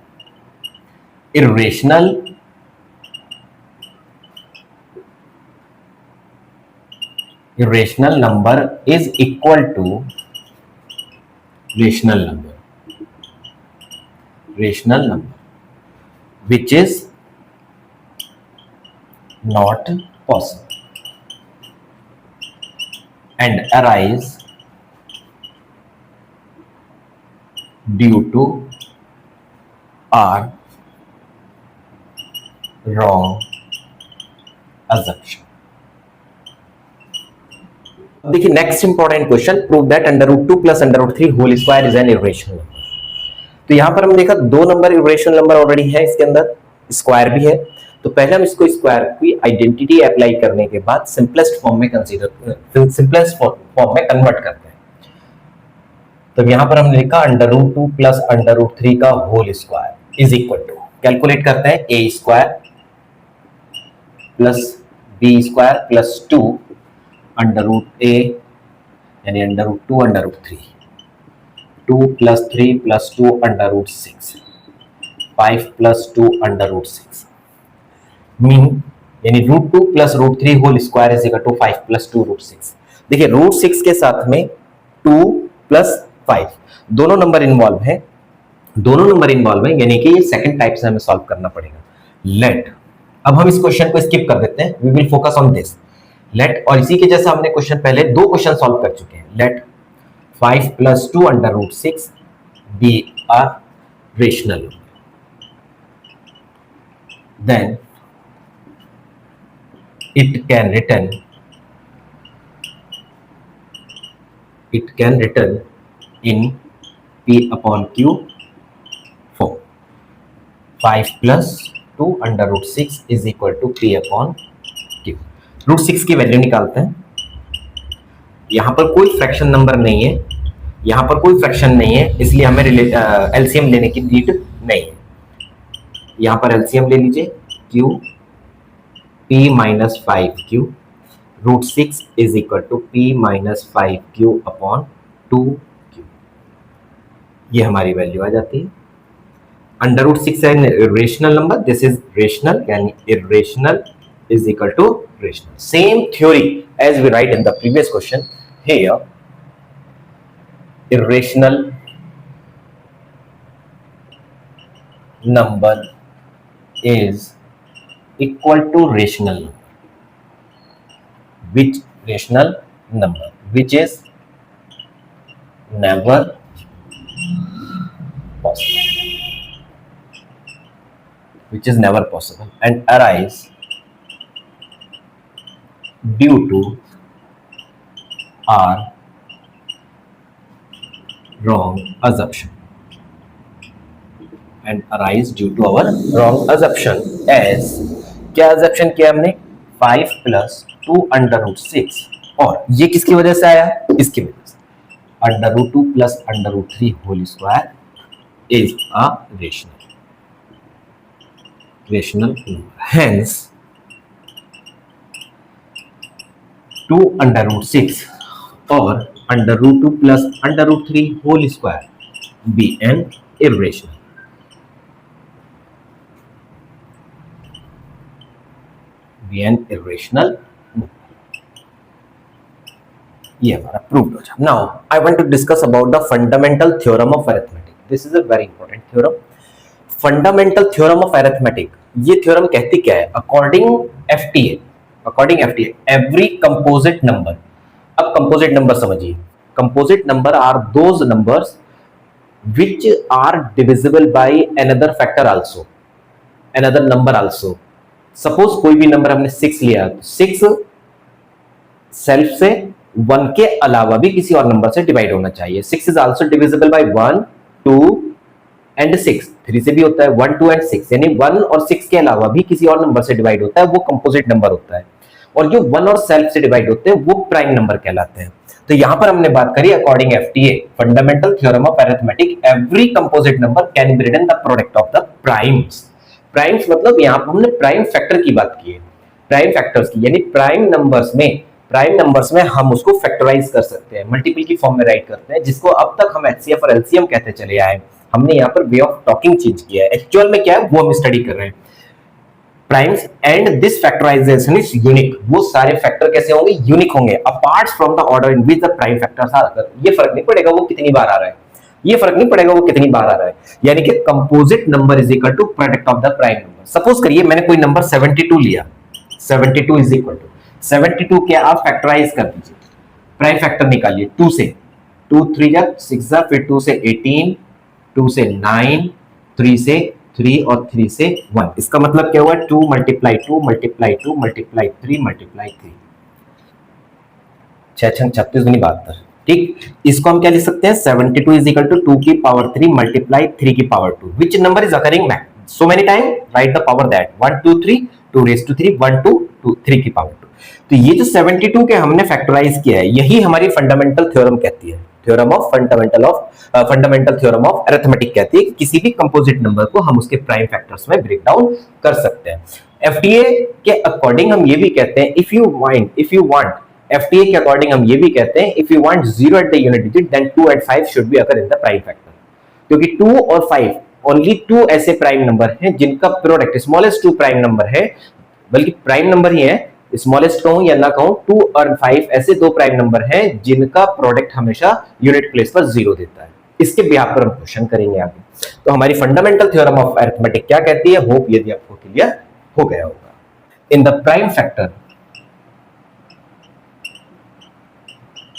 irrational number is equal to rational number which is not possible and arise due to our wrong assumption। देखिए next important question, prove that √2 plus √3 whole square is an irrational number. तो यहां पर हमने देखा दो नंबर इरेशनल नंबर ऑलरेडी है, इसके अंदर स्क्वायर भी है। तो पहले हम इसको स्क्वायर की आइडेंटिटी अप्लाई करने के बाद सिंपलेस्ट फॉर्म में कन्वर्ट करते हैं। तो यहां पर हमने लिखा √2 प्लस √3 का whole square is equal to, calculate करते हैं, A square plus B square plus 2 √a यानी √2 √3, 2 प्लस 3 प्लस 2 √6, 5 प्लस 2 √6 मीन, यानी √2 plus √3 whole square is equal to 5 plus 2 √6। देखिए √6 के साथ में 2 प्लस 5 दोनों नंबर इन्वॉल्व है, यानी कि ये सेकंड टाइप से हमें सॉल्व करना पड़ेगा। लेट, अब हम इस क्वेश्चन को स्किप कर देते हैं, we will focus on this late, और इसी के जैसा हमने क्वेश्चन पहले दो क्वेश्चन सॉल्व कर चुके हैं। Let 5 plus 2 √6 be are rational, then it can written in P upon Q form, 5 plus 2 √6 is equal to P upon Q। √6 की वैल्यू निकालते हैं। यहां पर कोई फ्रैक्शन नंबर नहीं है, इसलिए हमें एलसीएम लेने की नीड नहीं है। यहां पर एलसीएम ले लीजिए, Q P minus 5Q, √6 is equal to P minus 5Q upon 2Q। ये हमारी वैल्यू आ जाती है। अंडर रूट 6 है rational number, this is rational, यानी irrational is equal to rational. Same theory as we write in the previous question here, irrational number is equal to rational number. Which rational number? Which is never possible. Which is never possible and arise due to our wrong assumption. And arise due to our wrong assumption as, क्या assumption किया हमने, 5 plus 2 under root 6, और ये किसकी वजह से आया, इसकी वजह से, under root 2 plus under root 3 whole square is a rational number. Hence 2 under root 6 or under root 2 plus under root 3 whole square be an irrational. Be an irrational number. ये हमारा प्रूव्ड हो जाए। Now I want to discuss about the fundamental theorem of arithmetic. This is a very important theorem, fundamental theorem of arithmetic. ये थ्योरम कहती क्या है, according FTA every composite number, अब कंपोजिट नंबर समझिए, composite number are those numbers which are divisible by another factor also, another number also. Suppose कोई भी नंबर हमने 6 लिया तो 6 सेल्फ से 1 के अलावा भी किसी और नंबर से डिवाइड होना चाहिए। 6 is also divisible by 1, 2 and 6, 3 से भी होता है 1, 2 एंड 6, यानी 1 और 6 के अलावा भी किसी और नंबर से डिवाइड होता है, वो कंपोजिट नंबर होता है। और जो 1 और सेल्फ से डिवाइड होते हैं वो प्राइम नंबर कहलाते हैं। तो यहां पर हमने बात करी according FTA, fundamental theorem of arithmetic, every composite number can be written the product of the primes. Primes मतलब यहां पर हमने प्राइम फैक्टर की बात की है, प्राइम फैक्टर्स की, यानी प्राइम नंबर्स में हम उसको फैक्टराइज कर सकते हैं, मल्टीपल की फॉर्म में राइट करते हैं, जिसको अब तक हम एचसीएफ और एलसीएम कहते चले आए। हमने यहाँ पर वे ऑफ टॉकिंग चेंज किया है, एक्चुअल में क्या है वो हम स्टडी कर रहे हैं। Primes and this factorisation is unique, वो सारे फैक्टर कैसे होंगे, यूनिक होंगे, apart from the order in which the prime factors are occur. ये फर्क नहीं पड़ेगा वो कितनी बार आ रहा है, ये फर्क नहीं पड़ेगा वो कितनी बार आ रहा है, यानी कि composite number is equal to product of the prime number. Suppose करिए मैंने कोई नंबर 72 लिया, 72 इज इक्वल टू 72 के आप फैक्टराइज कर दीजिए, प्राइम फैक्टर निकालिए 2 से, 2 3 जा 6 जा, फिर 2 से 18, 2 से 9, 3 से 3 और 3 से 1। इसका मतलब क्या हुआ, 2 मल्टीप्लाई 2 मल्टीप्लाई 2 मल्टीप्लाई 3 मल्टीप्लाई 3, 6 6 36 दूनी 72। ठीक, इसको हम क्या लिख सकते हैं, 72 इज इक्वल टू 2 की पावर 3 मल्टीप्लाई 3 की power 2, which number is occurring so many time, write the power that 1 2 3 2 raised to 3 1 2 2 3 की पावर 2। तो ये जो 72 के हमने फैक्टराइज किया है, यही हमारी फंडामेंटल थ्योरम कहती है, फंडामेंटल थ्योरम ऑफ अरिथमेटिक कहती है कि किसी भी कंपोजिट नंबर को हम उसके प्राइम फैक्टर्स में ब्रेक डाउन कर सकते हैं। एफटीए के अकॉर्डिंग हम ये भी कहते हैं, इफ यू वांट एफटीए के अकॉर्डिंग हम ये भी कहते हैं, if you want 0 at the unit digit then 2 and 5 should be occur in the prime factor, क्योंकि 2 और 5 ओनली 2 ऐसे प्राइम नंबर हैं जिनका प्रोडक्ट स्मॉलेस्ट 2 प्राइम नंबर है, बल्कि प्राइम नंबर ही है, स्मॉलेस्ट कहूं या ना कहूं, 2 और 5 ऐसे 2 प्राइम नंबर हैं जिनका प्रोडक्ट हमेशा यूनिट प्लेस पर 0 देता है। इसके बिहाफ पर हम क्वेश्चन करेंगे आगे। तो हमारी फंडामेंटल थ्योरम ऑफ अरिथमेटिक क्या कहती है, होप यदि आपको क्लियर हो गया होगा। इन the prime factor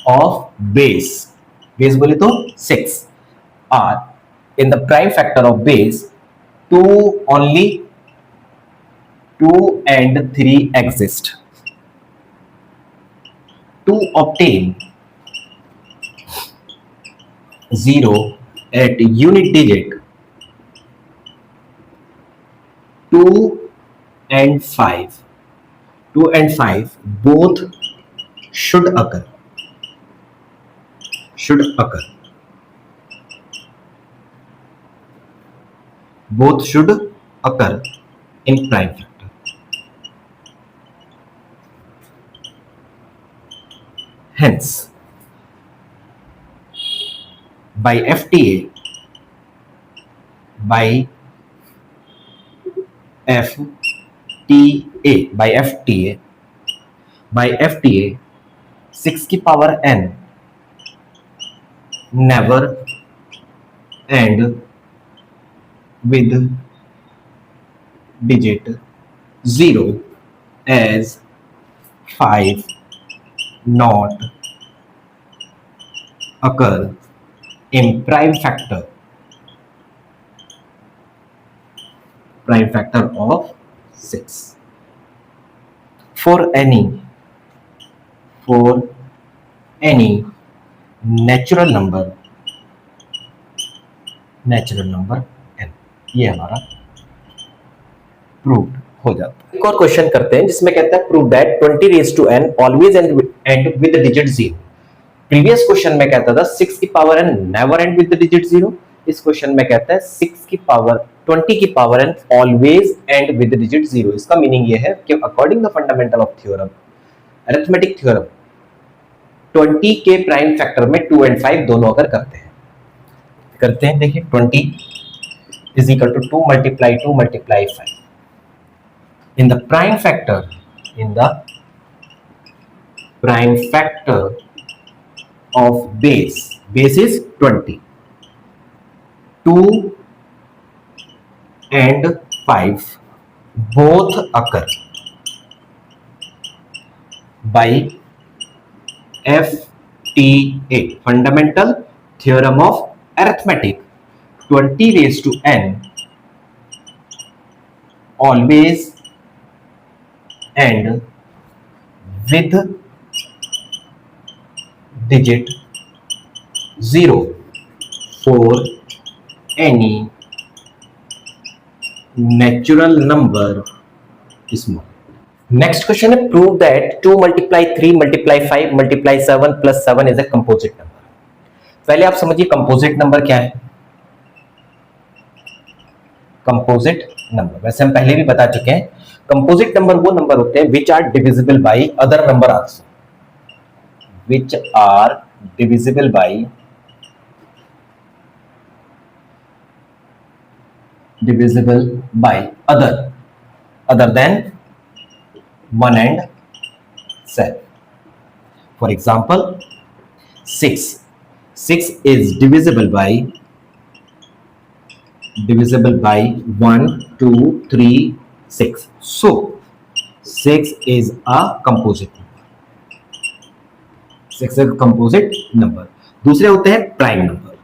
of base बोले तो 6 are in the prime factor of base 2 only 2 and 3 exist. To obtain 0 at unit digit 2 and 5 both should occur both should occur in prime factor. Hence, by FTA, by F T A, by F T A, by F T A 6 की power n never end with digit 0 as 5 not occur in prime factor of 6 for any natural number n। ये हमारा प्रूव हो जाता है। एक और क्वेश्चन करते हैं जिसमें कहता है prove that 20 raise to n always end with digit 0। Previous question में कहता था 6 की power n never end with digit 0। इस क्वेश्चन में कहता है 6 की पावर 20 की power n always end with digit 0। इसका मीनिंग ये है कि according the fundamental of theorem, arithmetic theorem, 20 के प्राइम फैक्टर में 2 and 5 दोनों अगर करते हैं देखिए 20 is equal to 2 multiply 5 in the prime factor of base is 20, 2 and 5 both occur by FTA, fundamental theorem of arithmetic। 20 raised to n always and with digit 0 for any natural number small। Next question है prove that 2 multiply 3 multiply 5 multiply 7 plus 7 is a composite number। पहले आप समझिए कंपोजिट नंबर क्या है। कंपोजिट नंबर वैसे हम पहले भी बता चुके हैं, कंपोजिट नंबर वो नंबर होते हैं which are divisible by other number also, which are divisible by other then 1 and 7। For example 6 is divisible by 1 2 3 6, so 6 is a composite number। दूसरे होते हैं प्राइम नंबर।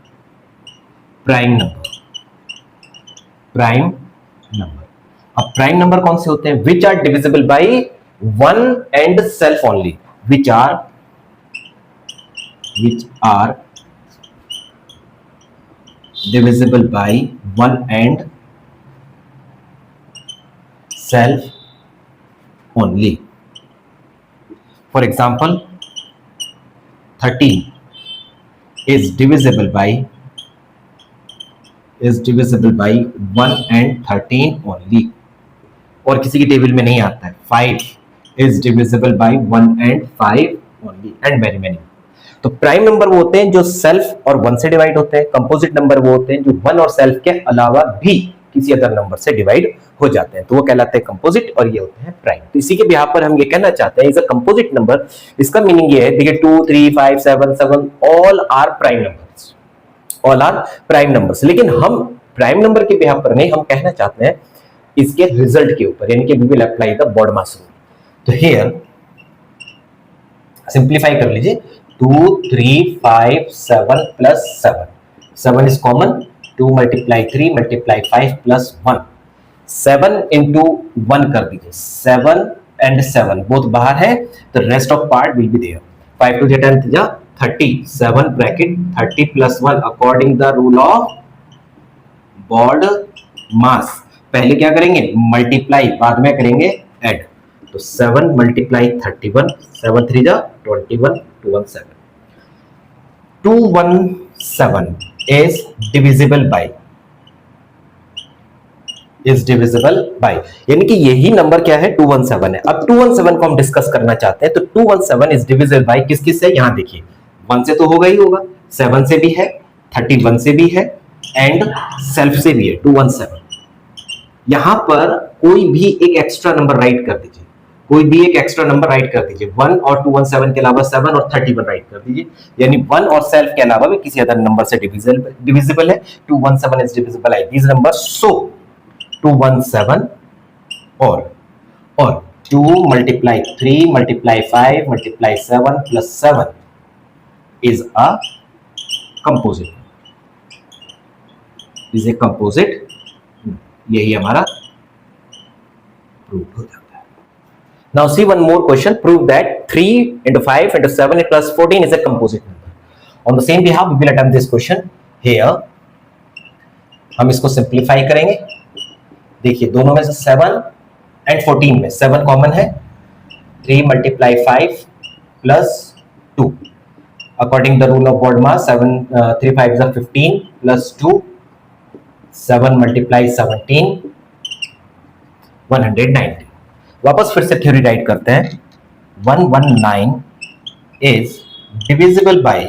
अब प्राइम नंबर कौन से होते हैं? Which are divisible by 1 and self only, which are divisible by 1 and self only। For example 13 is divisible by 1 and 13 only, और किसी की टेबल में नहीं आता है। 5 is divisible by 1 and 5 only, and very many। तो प्राइम नंबर वो होते हैं जो सेल्फ और 1 से डिवाइड होते हैं, कंपोजिट नंबर वो होते हैं जो 1 और सेल्फ के अलावा भी किसी अदर नंबर से डिवाइड हो जाते हैं, तो वो कहलाते हैं कंपोजिट, और ये होते हैं प्राइम। तो इसी के बिहार पर हम ये कहना चाहते हैं इज अ कंपोजिट नंबर। इसका मीनिंग ये है, देखिए 2 3 5 7 7 ऑल आर प्राइम नंबर्स, लेकिन हम प्राइम नंबर के बिहार पर नहीं, हम कहना चाहते हैं इसके रिजल्ट के ऊपर, यानी कि we will apply the BODMAS rule. तो हियर सिंप्लीफाई कर लीजिए, 2 3 5 7 plus 7 is common, 2 multiply 3 multiply 5 plus 1, 7 into 1 कर दीजिए, 7 and 7 बोथ बाहर है, तो rest of part will be there. 5 to 10 30, 7 bracket 30 plus 1 according the rule of BODMAS. पहले क्या करेंगे? मल्टीप्लाई, बाद में करेंगे ऐड। तो 7 multiply 31, 7 3 21, 217। 217 is divisible by, यानी कि यही नंबर क्या है? 217 है। अब 217 को हम डिस्कस करना चाहते हैं, तो 217 is divisible by किस किस से? यहां देखिए, 1 से तो होगा ही होगा, 7 से भी है, 31 से भी है, एंड सेल्फ से भी है 217। यहां पर कोई भी एक एक्स्ट्रा नंबर राइट कर दीजिए, कोई भी एक एक्स्ट्रा नंबर राइट कर दीजिए। 1 और 217 के अलावा 7 और 31 राइट कर दीजिए, यानी 1 और सेल्फ के अलावा भी किसी अदर नंबर से डिविजिबल है। 217 is divisible by these numbers, so 217 और 2 multiply 3 multiply 5 multiply 7 plus 7 is a composite, is a composite। यही हमारा प्रूव हो जाता है। Now see one more question, prove that 3 into 5 into 7 plus 14 is a composite number। On the same behalf we will attempt this question here। हम इसको सिंप्लीफाई करेंगे। देखिए दोनों में से 7 एंड 14 में 7 कॉमन है, 3 multiply 5 plus 2 according to the rule of BODMAS 3 5 is 15 plus 2 7 multiply 17 190। वापस फिर से थ्योरी राइट करते हैं। 119 is divisible by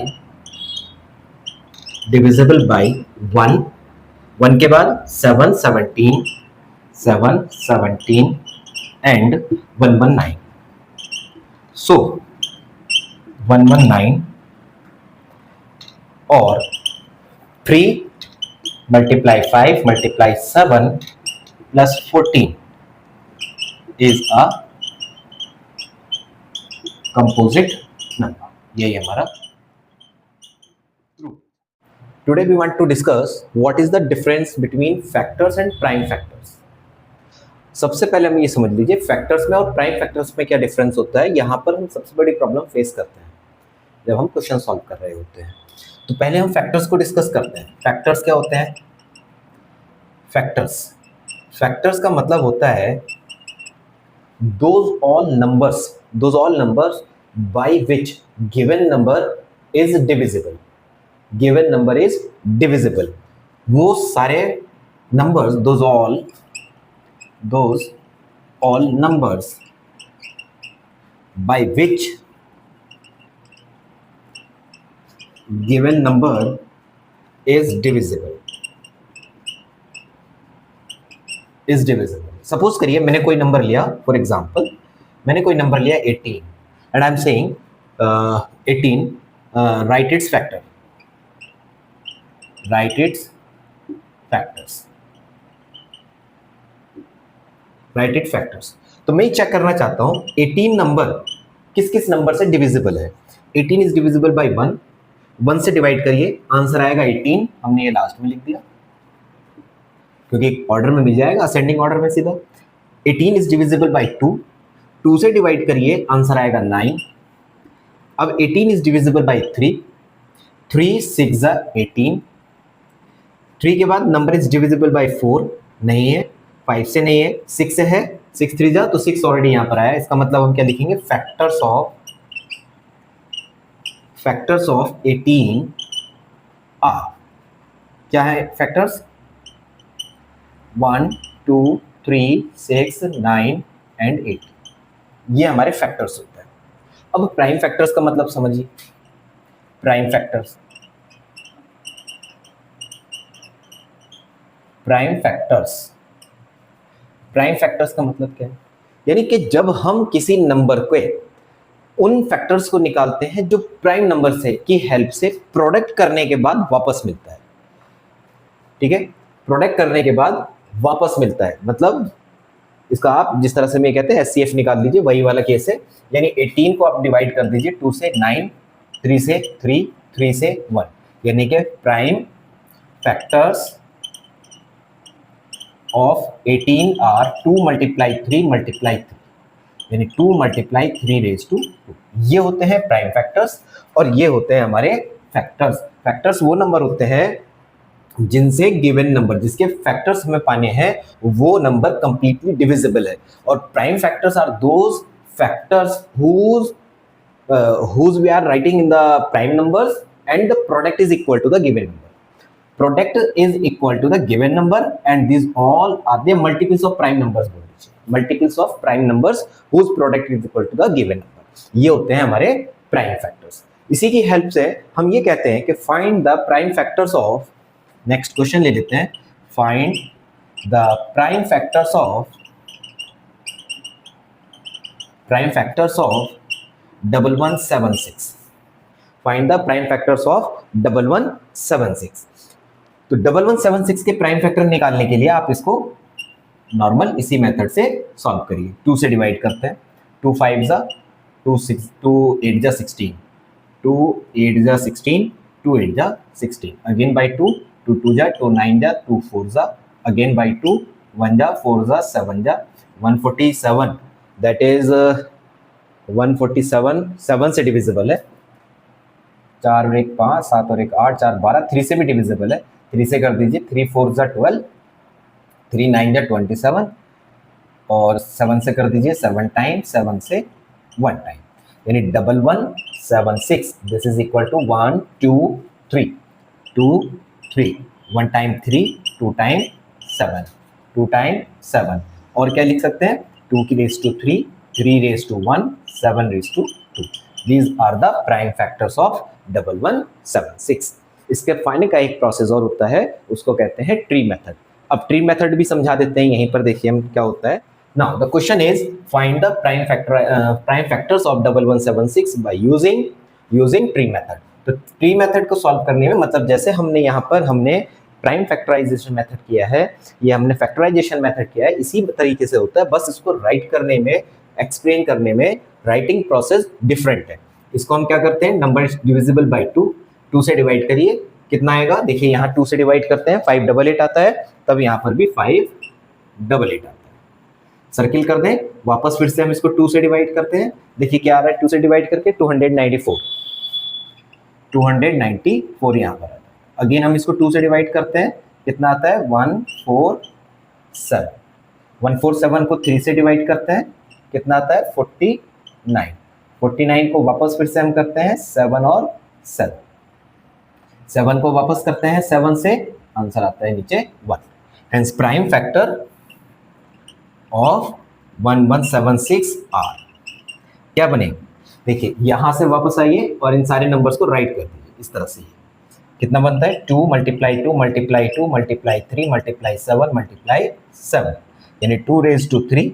1 के बाद 7 17 and 119। So 119 और 3 multiply 5 multiply 7 plus 14 is a composite number। यही हमारा true। Today we want to discuss what is the difference between factors and prime factors। सबसे पहले हम ये समझ लीजिए फैक्टर्स में और प्राइम फैक्टर्स में क्या डिफरेंस होता है। यहाँ पर हम सबसे बड़ी प्रॉब्लम फेस करते हैं जब हम क्वेश्चन सॉल्व कर रहे होते हैं। तो पहले हम फैक्टर्स को डिस्कस करते हैं। फैक्टर्स क्या होते हैं? फैक्टर्स का मतलब होता है those all numbers by which given number is divisible. वो सारे numbers, those all numbers by which given number is divisible। Suppose करिए मैंने कोई नंबर लिया, फॉर एग्जांपल मैंने कोई नंबर लिया 18 and I am saying 18 right it's factors. तो मैं चेक करना चाहता हूं 18 नंबर किस नंबर से डिविजिबल है। 18 इज डिविजिबल बाय 1 से डिवाइड करिए, आंसर आएगा 18। हमने ये लास्ट में लिख दिया क्योंकि ऑर्डर में मिल जाएगा, असेंडिंग ऑर्डर में सीधा। 18 इज डिविजिबल बाय 2 से डिवाइड करिए, आंसर आएगा 9। अब 18 इज डिविजिबल बाय 3 6 18। 3 के बाद नंबर इज डिविजिबल बाय 4 नहीं है, 5 से नहीं है, 6 से है, 6 3 जा तो 6 ऑलरेडी यहां पर आया। इसका मतलब हम क्या लिखेंगे? फैक्टर्स ऑफ 18 आर क्या है? फैक्टर्स 1 2 3 6 9 एंड 8, ये हमारे फैक्टर्स होते हैं। अब प्राइम फैक्टर्स का मतलब समझिए। प्राइम फैक्टर्स का मतलब क्या है? यानी कि जब हम किसी नंबर के उन फैक्टर्स को निकालते हैं जो प्राइम नंबर से की हेल्प से प्रोडक्ट करने के बाद वापस मिलता है। ठीक है, प्रोडक्ट करने के बाद वापस मिलता है, मतलब इसका आप जिस तरह से मैं कहते हैं एचसीएफ निकाल लीजिए, वही वाला केस है। यानी 18 को आप डिवाइड कर दीजिए 2 से 9, 3 से 3, 3 से 1, यानी कि prime factors of 18 are 2 multiply 3 multiply 3, यानी 2 multiply 3 raised to 2। ये होते हैं प्राइम फैक्टर्स और ये होते हैं हमारे फैक्टर्स। फैक्टर्स वो नंबर होते हैं जिनसे गिवन नंबर, जिसके फैक्टर्स हमें पाने हैं, वो नंबर कंप्लीटली डिविजिबल है। और prime factors are those factors whose we are writing in the prime numbers and the product is equal to the given number। Product is equal to the given number and these all are the multiples of prime numbers, multiples of prime numbers whose product is equal to the given number। ये होते हैं हमारे प्राइम फैक्टर्स। इसी की हेल्प से हम ये कहते हैं कि find the prime factors of next question ले लेते हैं, find the prime factors of 1176. Find the prime factors of 1176. तो 1176 के प्राइम फैक्टर निकालने के लिए आप इसको नॉर्मल इसी मेथड से सॉल्व करिए। 2 से डिवाइड करते हैं, 2 5 जा 2 6 2 8 जा 16, 2 8 जा 16, 2 8 जा 16, अगेन बाई 2, 2 2 जा 2 9 जा 2 4 जा, अगेन बाई 2, 1 जा 4 जा 7 जा 147, दैट इज 147 7 से डिविजिबल है, 4 और 1 5, 7 और 1 8, 4 12, 3 से भी डिविजिबल है, 3 से कर दीजिए, 3 4 जा 12, 3 9 जा 27 और 7 से कर दीजिए 7 टाइम, 7 से 1 टाइम, यानी 1176, this is equal to 1 2 3 2 3, 1 time 3, 2 time 7, 2 time 7, और क्या लिख सकते हैं, 2 की raise to 3, 3 raise to 1, 7 raise to 2. These are the prime factors of 1176. इसके फाइंड का एक प्रोसेस और होता है, उसको कहते हैं ट्री मेथड. अब ट्री मेथड भी समझा देते हैं, यहीं पर देखिए हम क्या होता है. Now the question is find the prime factors of 1176 by using tree method. तो ट्री मेथड को सॉल्व करने में मतलब जैसे हमने यहाँ पर हमने प्राइम फैक्टराइजेशन मेथड किया है, ये हमने फैक्टराइजेशन मेथड किया है, इसी तरीके से होता है, बस इसको राइट करने में, एक्सप्लेन करने में राइटिंग प्रोसेस डिफरेंट है. इसको हम क्या करते हैं, नंबर डिविजिबल बाय 2, 2 से डिवाइड करिए, कितना आएगा, देखिए यहाँ 2 से डिवाइड करते हैं 588 आता है, तब यहाँ पर भी 588 आता है. सर्किल कर दें, वापस फिर से हम इसको 2 से डिवाइड करते हैं, देखिए क्या आ रहा है 2 से डिवाइड करके 294 यहाँ पर आता है. अगेन हम इसको 2 से डिवाइड करते हैं, कितना आता है 147, 147 को 3 से डिवाइड करते हैं, कितना आता है 49, 49 को वापस फिर से हम करते हैं 7 और 7, 7 को वापस करते हैं 7 से, आंसर आता है नीचे 1. Hence prime factor of 1176 are क्या बनेगा, देखिए यहां से वापस आइए और इन सारे नंबर्स को राइट कर दीजिए इस तरह से. कितना बनता है 2 multiply 2 multiply 2 multiply 3 multiply 7 multiply 7, यानी 2 raise to 3,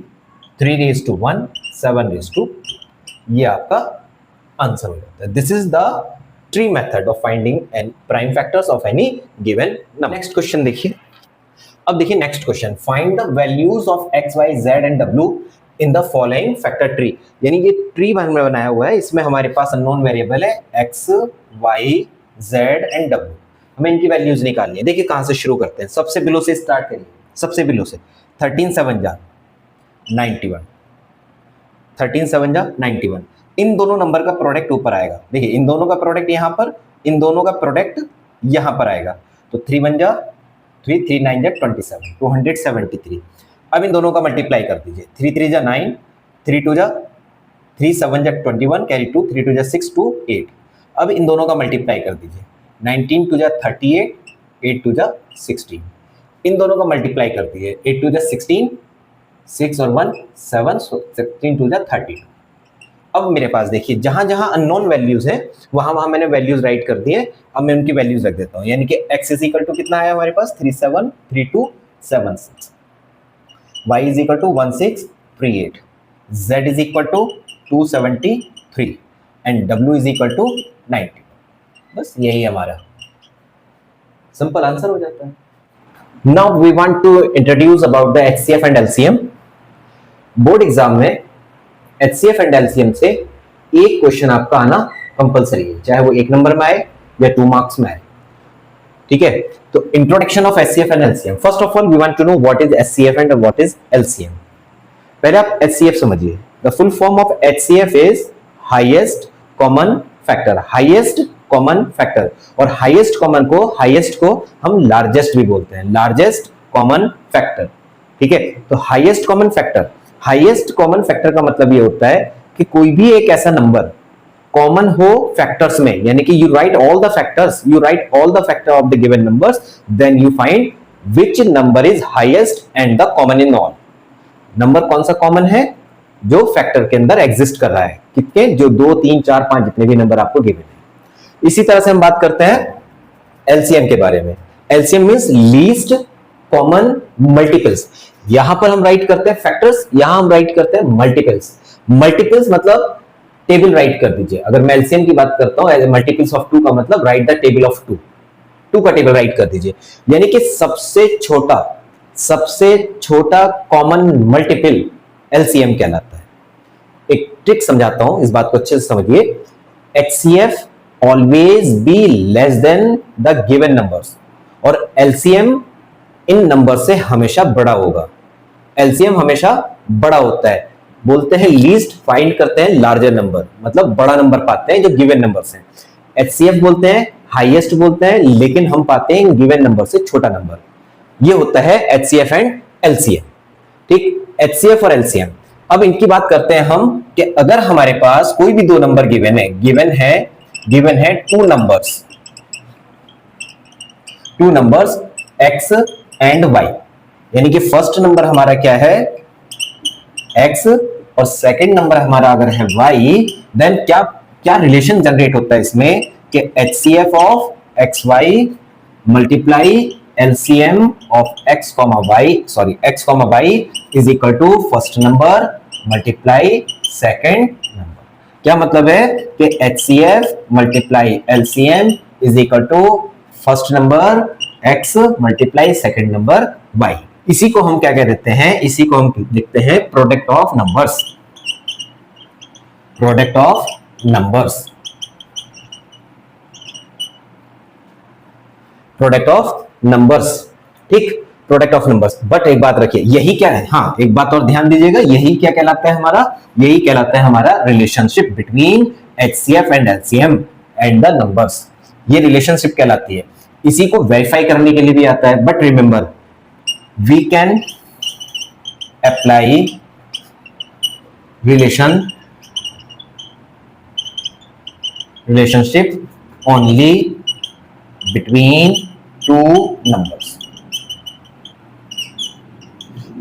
3 raise to 1, 7 raise to 2. ये आपका आंसर हो जाता है. This is the tree method of finding and prime factors of any given number. Next question देखिए. अब देखिए next question, find the values of x y z and w in the following factor tree. यानी ये ट्री बनाया हुआ है, इसमें हमारे पास अननोन वेरिएबल है x y z and w. हमें इनकी वैल्यूज निकालनी है. देखिए कहां से शुरू करते हैं, सबसे बिलो से स्टार्ट करिए, सबसे बिलो से. 13 7 जा 91, 13 7 जा 91. इन दोनों नंबर का प्रोडक्ट ऊपर आएगा. देखिए इन दोनों का प्रोडक्ट यहाँ पर, इन दोनों का प्रोडक्ट यहाँ पर आएगा. तो 3 1 जा 3, 3 9 जा 27, 273. अब इन दोनों का मल्टीप्लाई कर दीजिए. 3 3 जा 9, 3 2 जा 3 7 जा 21, कैरी 2, 3 2 जा 6, 2 8. अब इन दोनों का मल्टीप्लाई कर दीजिए. 19 2 जा 38, 8 2 जा 16. इन दोनों का मल्टीप्लाई कर दीजिए. 8 2 जा 16, 6 और 1 7, 16 2 जा 32. अब मेरे पास देखिए जहां जहां अननोन वैल्यूज है वहां वहां मैंने वैल्यूज राइट कर दिए. अब मैं उनकी वैल्यूज रख देता हूं, यानी कि x इज इक्वल टू कितना आया हमारे पास 37 32 76, y is equal to 1638, z is equal to 273 and w is equal to 90. बस यही हमारा सिंपल आंसर हो जाता है. Now we want to introduce about the HCF and LCM. Board exam में HCF एंड LCM से एक क्वेश्चन आपका आना कंपलसरी है, चाहे वो 1 नंबर में आए या 2 मार्क्स में आए. ठीक है, तो introduction of HCF and LCM. First of all we want to know what is HCF and what is LCM. पहले आप HCF समझिए. The full form of HCF is highest common factor. Highest common factor, और हाईएस्ट कॉमन को, हाईएस्ट को हम लार्जेस्ट भी बोलते हैं, लार्जेस्ट कॉमन फैक्टर. ठीक है, तो highest common factor, highest common factor का मतलब ये होता है कि कोई भी एक ऐसा नंबर कॉमन हो फैक्टर्स में, यानी कि you write all the factors, you write all the factor of the given numbers, then you find which number is highest and the common in all. Number कौन सा कॉमन है जो फैक्टर के अंदर एग्जिस्ट कर रहा है, कितने, जो 2 3 4 5 जितने भी नंबर आपको गिवन है. इसी तरह से हम बात करते हैं LCM के बारे में. LCM means least common multiples. यहां पर हम राइट करते हैं फैक्टर्स, यहां हम राइट करते हैं मल्टीपल्स। मल्टीपल्स मतलब टेबल राइट कर दीजिए। अगर मैं एलसीएम की बात करता हूं एज मल्टीपल्स ऑफ 2 का मतलब राइट द टेबल ऑफ 2, 2 का टेबल राइट कर दीजिए। यानी कि सबसे छोटा कॉमन मल्टीपल एलसीएम कहलाता है। एक ट्रिक समझाता हूं, इस बात को अच्छे से समझिए। HCF always be less than the given numbers, और एलसीएम इन नंबर से हमेशा बड़ा होगा। एलसीएम हमेशा बड़ा होता है। बोलते हैं लीस्ट फाइंड करते हैं लार्जर नंबर, मतलब बड़ा नंबर पाते हैं जो गिवन नंबर्स हैं। एचसीएफ बोलते हैं हाईएस्ट बोलते हैं, लेकिन हम पाते हैं गिवन नंबर से छोटा नंबर। ये होता है एचसीएफ एंड एलसीएम। ठीक, एचसीएफ और एलसीएम। अब इनकी बात करते हैं हम कि अगर हमारे पास कोई भी दो नंबर गिवन है two numbers X and Y, यानी कि फर्स्ट नंबर हमारा क्या है एक्स और सेकंड नंबर हमारा अगर है वाई, देन क्या रिलेशन जनरेट होता है इसमें कि HCF of X Y multiply LCM of X comma Y is equal to first number multiply second number. क्या मतलब है कि HCF multiply LCM is equal to first number X multiply second number Y. इसी को हम क्या कह देते हैं, इसी को हम लिखते हैं product of numbers. Product of numbers, product of numbers. ठीक, प्रोडक्ट ऑफ नंबर्स। बट एक बात रखिए, यही क्या है, हाँ एक बात और ध्यान दीजिएगा, यही क्या कहलाता है हमारा, यही कहलाता है हमारा relationship between HCF and LCM and the numbers. ये रिलेशनशिप कहलाती है। इसी को वेरीफाई करने के लिए भी आता है। But remember, we can apply relationship only between two numbers.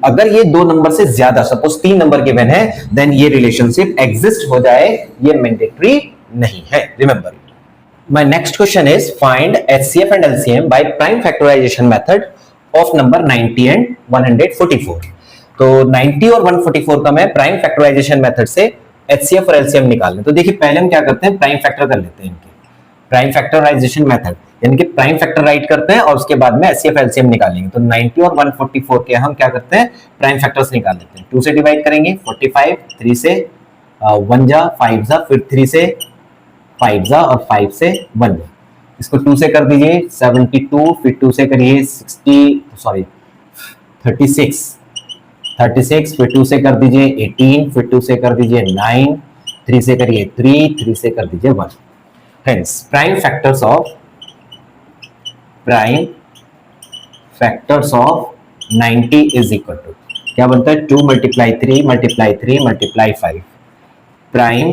अगर ये दो नंबर से ज्यादा, सपोज 3 नंबर गिवन है, देन ये रिलेशनशिप एग्जिस्ट हो जाए, ये मैंडेटरी नहीं है। Remember it. My next question is find HCF and LCM by prime factorization method of number 90 and 144। तो 90 और 144 का मैं प्राइम फैक्टराइजेशन मेथड से एचसीएफ और एलसीएम निकालने। तो देखिए पहले हम क्या करते हैं, प्राइम फैक्टर कर लेते हैं इनके, प्राइम फैक्टराइजेशन मेथड, यानी कि प्राइम फैक्टर राइट करते हैं और उसके बाद में एचसीएफ एलसीएम निकालेंगे। तो 90 और 144 के हम क्या करते हैं, प्राइम फैक्टर्स निकाल लेते हैं। 2 से डिवाइड करेंगे, 45, 3 से 1 जा, 5 जा, फिर 3 से 5 जा और 5 से 1 जा। इसको 2 से कर दीजिए 72, फिर 2 से करिए 36, फिर 2 से कर दीजिए 18, फिर 2 से कर दीजिए 9, 3 से करिए 3 से कर दीजिए 1। Hence, prime factors of 90 is equal to क्या बनता है, 2 multiply 3 multiply 3 multiply 5। Prime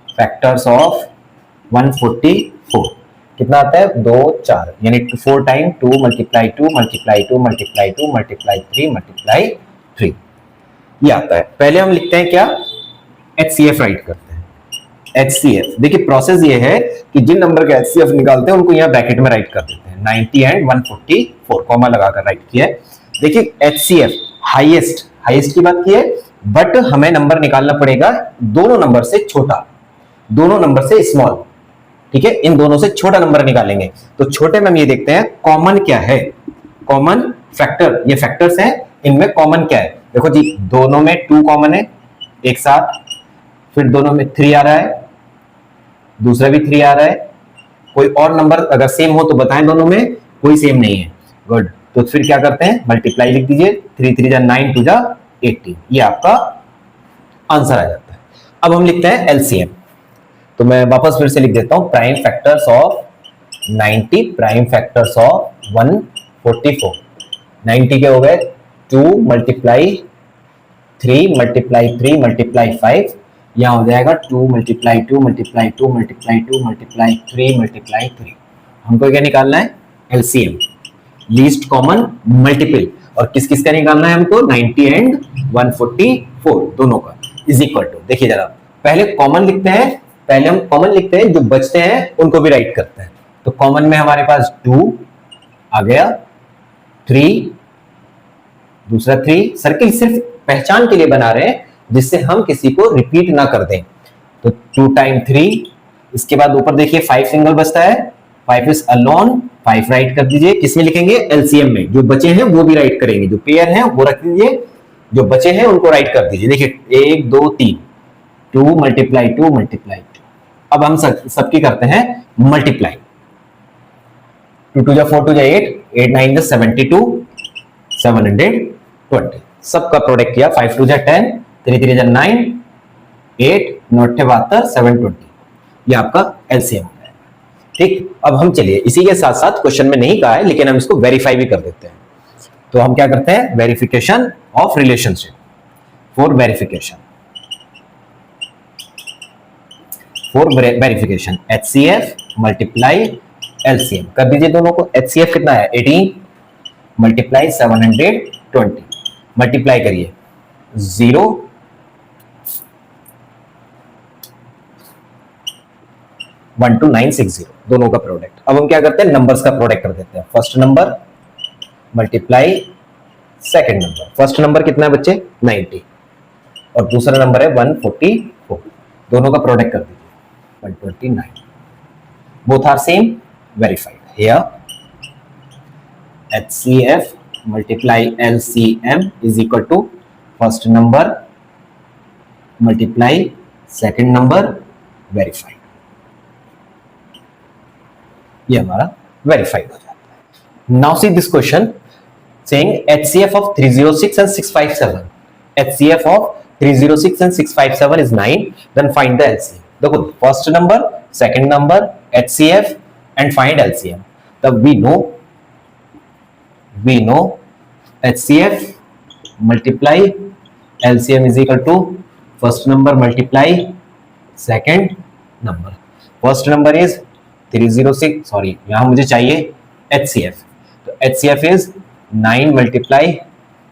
factors of 144 कितना आता है, 2 4, यानी 4 time 2 multiply 2 multiply 2 multiply 2 multiply 3 multiply 3 ये आता है। पहले हम लिखते हैं क्या, एचसीएफ राइट करते हैं। एचसीएफ देखिए प्रोसेस ये है कि जिन नंबर का एचसीएफ निकालते हैं उनको यहाँ ब्रैकेट में राइट कर देते हैं। 90 एंड 144 कॉमा लगाकर राइट किया है। देखिए एचसीएफ हाईएस्ट की बात की है, बट हमें नंबर निकालना पड़ेगा दोनों नंबर से छोटा, दोनों नंबर से स्मॉल। ठीक है, इन दोनों से छोटा नंबर निकालेंगे। तो छोटे में हम ये देखते हैं कॉमन क्या है, कॉमन फैक्टर, ये फैक्टर्स हैं, इनमें कॉमन क्या है। देखो जी, दोनों में 2 कॉमन है एक साथ, फिर दोनों में 3 आ रहा है, दूसरा भी 3 आ रहा है। कोई और नंबर अगर सेम हो तो बताएं, दोनों में कोई सेम नहीं है। गुड, तो फिर क्या करते हैं, मल्टीप्लाई लिख दीजिए, 3 3 जा 9, 2 जा 18, ये आपका आंसर आ जाता है। अब हम लिखते हैं एलसीएम। तो मैं वापस फिर से लिख देता हूं, prime factors of 90, prime factors of 144। 90 के हो गए 2 multiply 3 multiply 3 multiply 5, यहाँ हो जाएगा 2 multiply 2 multiply 2 multiply 2 multiply 3 multiply 3। हमको क्या निकालना है, एलसीएम, लीस्ट कॉमन मल्टीपल। और किस किस का निकालना है हमको, 90 एंड 144 दोनों का, इज इक्वल टू। देखिए जरा पहले कॉमन लिखते हैं पहले हम कॉमन लिखते हैं, जो बचते हैं उनको भी राइट करते हैं। तो कॉमन में हमारे पास 2 आ गया, 3, दूसरा 3। सर्किल सिर्फ पहचान के लिए बना रहे हैं, जिससे हम किसी को रिपीट ना कर दें। तो 2 टाइम 3, इसके बाद ऊपर देखिए 5 सिंगल बचता है, 5 इज अलोन, 5 राइट कर दीजिए। किसमें लिखेंगे? एलसीएम में। जो बचे हैं वो भी राइट करेंगे, जो पेयर हैं वो रख दीजिए, जो बचे हैं उनको राइट कर दीजिए। देखिए 1 2 3, 2 मल्टीप्लाई 2 मल्टीप्लाई 2। अब हम सबकी करते हैं मल्टीप्लाई। 2 2 जा 4 2 जा 8, 8 9 जा 72, 720। सबका प्रोडक्ट किया, 5 2 जा 10, 3 3 जा 9, 8 9 72, 720। ये आपका एलसीएम है। ठीक, अब हम चलिए इसी के साथ साथ क्वेश्चन में नहीं कहा है लेकिन हम इसको वेरीफाई भी कर देते हैं। तो हम क्या करते हैं? Verification of relationship. For verification, HCF multiply LCM कर दीजिए दोनों को। HCF कितना है? 18 मल्टीप्लाई 720, मल्टीप्लाई करिए 0 12960, दोनों का प्रोडक्ट। अब हम क्या करते हैं? नंबर्स का प्रोडक्ट कर देते हैं। First number multiply second number. First number कितना है बच्चे? 90, और दूसरा नंबर है 144, दोनों का प्रोडक्ट कर दीजिए 129। Both are same, verified. Here HCF multiply LCM is equal to first number multiply second number, verified. ये हमारा वेरीफाइड हो जाता है। Now see this question saying HCF of 306 and 657. HCF of 306 and 657 is 9. Then find the LCM. देखो first number, second number, HCF and find LCM. तब we know HCF multiply LCM is equal to first number multiply second number. First number is 306, sorry यहां मुझे चाहिए HCF, तो HCF is 9 multiply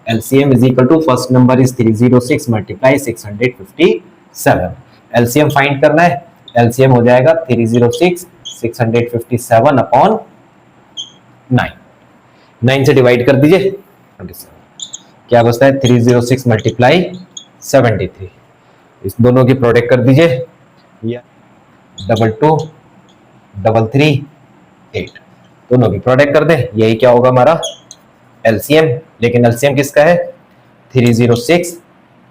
LCM is equal to first number is 306 multiply 657। LCM find करना है, LCM हो जाएगा 306 657 अपॉन 9। 9 से डिवाइड कर दीजिए 27, क्या बचता है? 306 मल्टीप्लाई 73। इस दोनों की प्रोडक्ट कर दीजिए, 22 3 8, दोनों की प्रोडक्ट कर दे। यही क्या होगा? हमारा LCM। लेकिन LCM किसका है? 306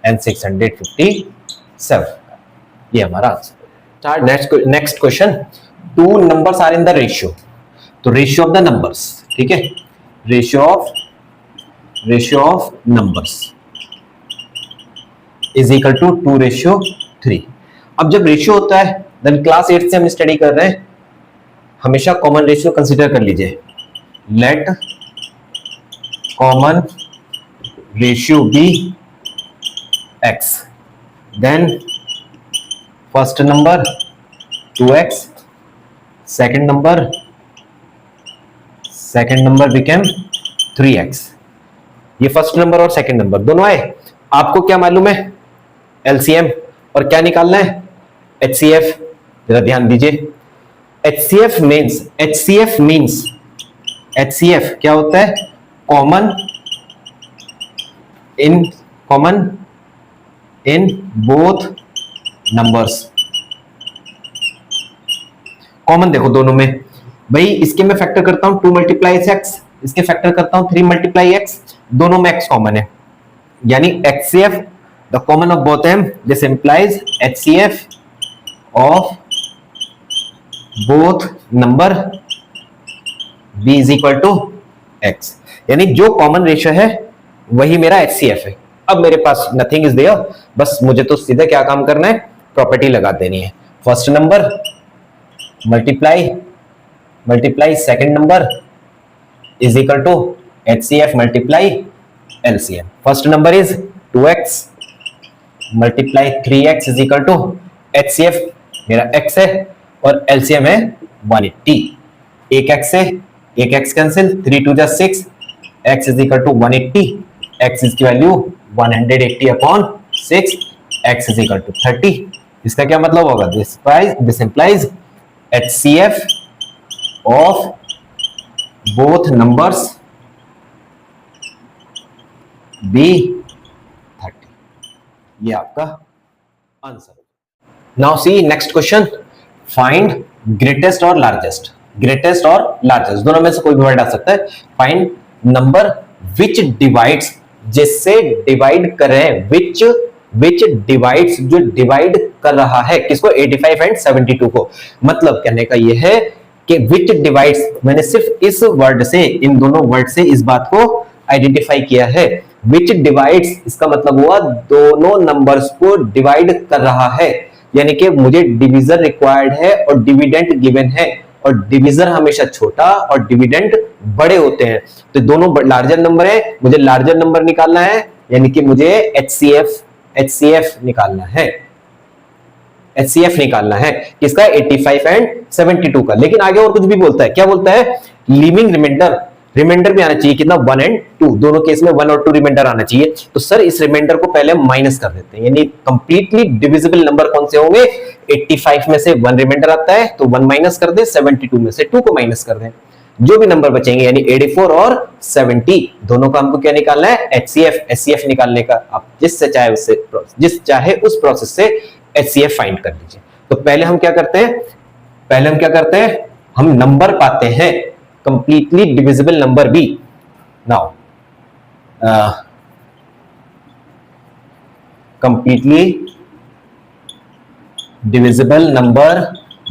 एंड 657। ये हमारा आंसर। Next question, 2 numbers are in the ratio. तो रेशियो ऑफ द नंबर्स, ठीक है, ratio of numbers is equal to 2:3। अब जब रेशियो होता है, देन क्लास 8 से हम स्टडी कर रहे हैं, हमेशा कॉमन रेशियो कंसीडर कर लीजिए। Let common ratio be x, then first number 2x, second number became 3x। ये फर्स्ट नंबर और सेकंड नंबर दोनों आए। आपको क्या मालूम है? LCM, और क्या निकालना है? HCF। जरा ध्यान दीजिए, HCF क्या होता है? Common in both numbers. Common देखो दोनों में, भाई इसके मैं फैक्टर करता हूं 2 मल्टीप्लाई x, इसके फैक्टर करता हूं 3 मल्टीप्लाई x, दोनों में x कॉमन है, यानी HCF the common of both M, this implies HCF of both number b is equal to x, यानी जो कॉमन रेशियो है वही मेरा HCF है। अब मेरे पास नथिंग इज देयर, बस मुझे तो सीधे क्या काम करना है? प्रॉपर्टी लगा देनी है। First number multiply second number is equal to HCF multiply LCM। First number is 2x multiply 3x is equal to HCF मेरा x है और LCM है 180। एक x है, एक x कैंसिल, 3 2 जा 6, x is equal to 180, x is की value 180 upon 6, x is equal to 30। इसका क्या मतलब होगा? This implies HCF of both numbers be 30। ये आपका answer. Now see next question, find greatest और लार्जेस्ट। ग्रेटेस्ट और लार्जेस्ट दोनों में से कोई भी वर्ड आ सकता है। फाइंड नंबर विच डिवाइड्स, जिससे डिवाइड कर रहे हैं, विच डिवाइड्स, जो डिवाइड कर रहा है किसको? 85 एंड 72 को। मतलब कहने का यह है कि विच डिवाइड्स, मैंने सिर्फ इस वर्ड से, इन दोनों वर्ड से इस बात को आइडेंटिफाई किया है। विच डिवाइड्स इसका मतलब हुआ दोनों नंबर्स को डिवाइड कर रहा है, यानी कि मुझे डिवीजर रिक्वायर्ड है और डिविडेंड गिवन है, और डिवीजर हमेशा छोटा और डिविडेंड बड़े होते हैं। तो दोनों लार्जर नंबर है, मुझे लार्जर नंबर निकालना है, यानी कि मुझे HCF निकालना है। HCF निकालना है किसका? 85 एंड 72 का। लेकिन आगे और कुछ भी बोलता है, क्या बोलता है? लिविंग रिमाइंडर, रिमाइंडर भी आना चाहिए कितना? 1 एंड 2, दोनों केस में 1 और 2 रिमाइंडर आना चाहिए। तो सर इस रिमाइंडर को पहले माइनस कर देते हैं, यानी कंप्लीटली डिविजिबल नंबर कौन से होंगे? 85 में से 1 रिमाइंडर आता है तो 1 माइनस कर दे, 72 में से 2 को माइनस कर दें, जो भी नंबर बचेंगे यानी 84 और 70, दोनों का हमको क्या निकालना है? HCF निकालने का। आप जिस चाहे उस प्रोसेस से HCF फाइंड कर लीजिए। तो पहले हम क्या करते हैं? हम नंबर पाते हैं completely divisible number B. Now completely divisible number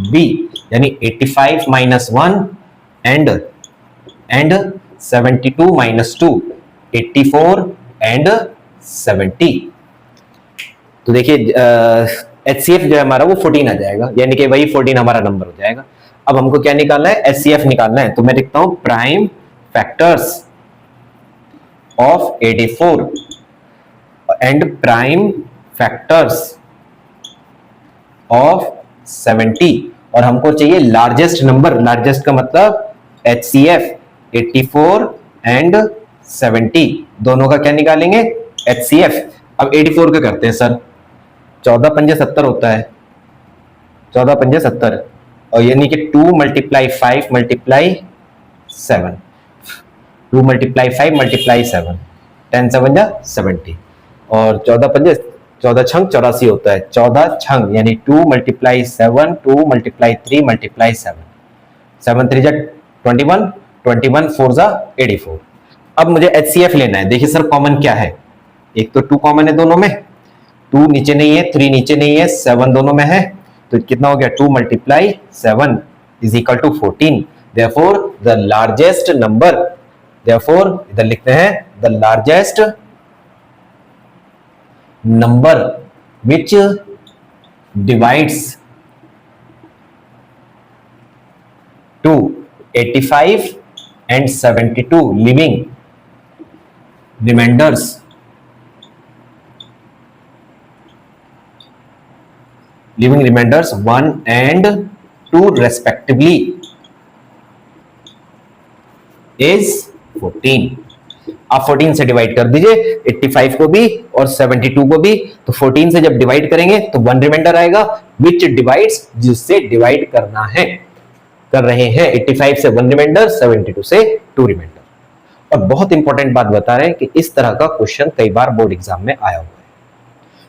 B, यानी 85 माइनस 1 एंड 72 माइनस 2, 84 एंड 70। तो देखिए HCF जो है हमारा वो 14 आ जाएगा, यानी कि वही 14 हमारा नंबर हो जाएगा। अब हमको क्या निकालना है? HCF निकालना है। तो मैं लिखता हूं prime factors of 84 and prime factors of 70, और हमको चाहिए लार्जेस्ट नंबर। लार्जेस्ट का मतलब HCF 84 एंड 70, दोनों का क्या निकालेंगे? HCF। अब 84 का करते हैं सर, 14 पंजे 70 होता है, 14 पंजे 70, और यानी कि 2 मल्टीप्लाई 5 मल्टीप्लाई 7, 2 मल्टीप्लाई 5 मल्टीप्लाई 7, 10 7 जा 70, और 14 पंजे 14 छंग 84 होता है, 14 छंग यानी 2 मल्टीप्लाई 7, 2 मल्टीप्लाई 3 मल्टीप्लाई 7, 7 3 जा 21, 21 4 जा 84। अब मुझे HCF लेना है। देखिए सर कॉमन क्या है? एक तो 2 कॉमन है दोनों में, 2 नीचे नहीं है, 3 नीचे नहीं है, 7 दोनों में है, तो कितना हो गया? 2 multiply 7 is equal to 14। Therefore the largest number, therefore इधर लिखते हैं the largest number which divides to 85 and 72 living remainders living remainders 1 and 2 respectively is 14। आप 14 से डिवाइड कर दीजिए 85 को भी और 72 को भी। तो 14 से जब डिवाइड करेंगे तो 1 रिमाइंडर आएगा, विच डिवाइड्स, जिससे डिवाइड करना है, कर रहे हैं। 85 से 1 रिमाइंडर, 72 से 2 रिमाइंडर। और बहुत इंपॉर्टेंट बात बता रहे हैं कि इस तरह का क्वेश्चन कई बार बोर्ड एग्जाम में आया हुआ है,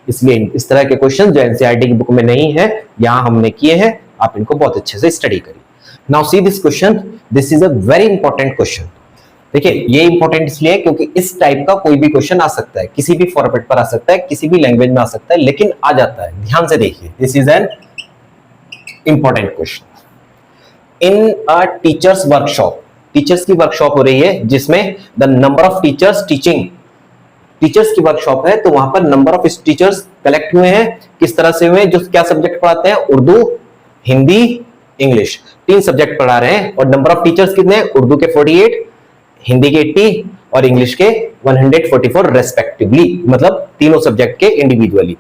इसलिए इस तरह के क्वेश्चन जो एनसीईआरटी की बुक में नहीं है, यहां हमने किए हैं, आप इनको बहुत अच्छे से स्टडी करिए। Now see this question, this is a very important question. देखिए ये इंपॉर्टेंट इसलिए क्योंकि इस टाइप का कोई भी क्वेश्चन आ सकता है, किसी भी फॉर्मेट पर आ सकता है, किसी भी लैंग्वेज में आ सकता है, लेकिन आ जाता है। ध्यान से देखिए, this is an important question. In a teachers workshop, teachers की वर्कशॉप हो रही है जिसमें the number of teachers teaching, teachers की वर्कशॉप है, तो वहां पर नंबर ऑफ टीचर्स कलेक्ट हुए हैं। किस तरह से हुए हैं? जो क्या सब्जेक्ट पढ़ाते हैं? उर्दू, हिंदी, इंग्लिश, 3 सब्जेक्ट पढ़ा रहे हैं। और नंबर ऑफ टीचर्स कितने हैं? उर्दू के 48, हिंदी के 80 और इंग्लिश के 144 रेस्पेक्टिवली, मतलब तीनों सब्जेक्ट के individually.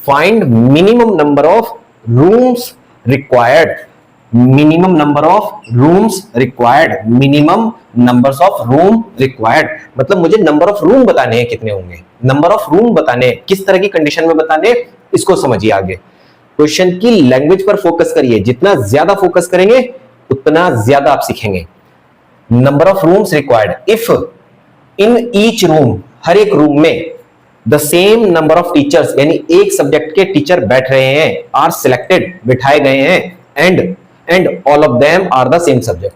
Find minimum number of rooms required, minimum number of rooms required, minimum numbers of room required, मतलब मुझे नंबर ऑफ रूम बताने हैं कितने होंगे, नंबर ऑफ रूम बताने, किस तरह की कंडीशन में बताने, इसको समझिए आगे। क्वेश्चन की लैंग्वेज पर फोकस करिए, जितना ज्यादा फोकस करेंगे उतना ज्यादा आप सीखेंगे। Number of rooms required, if in each room, हर एक रूम में the same number of teachers, यानी एक सब्जेक्ट के टीचर बैठ रहे हैं, आर सिलेक्टेड, बिठाए गए हैं, and all of them are the same subject,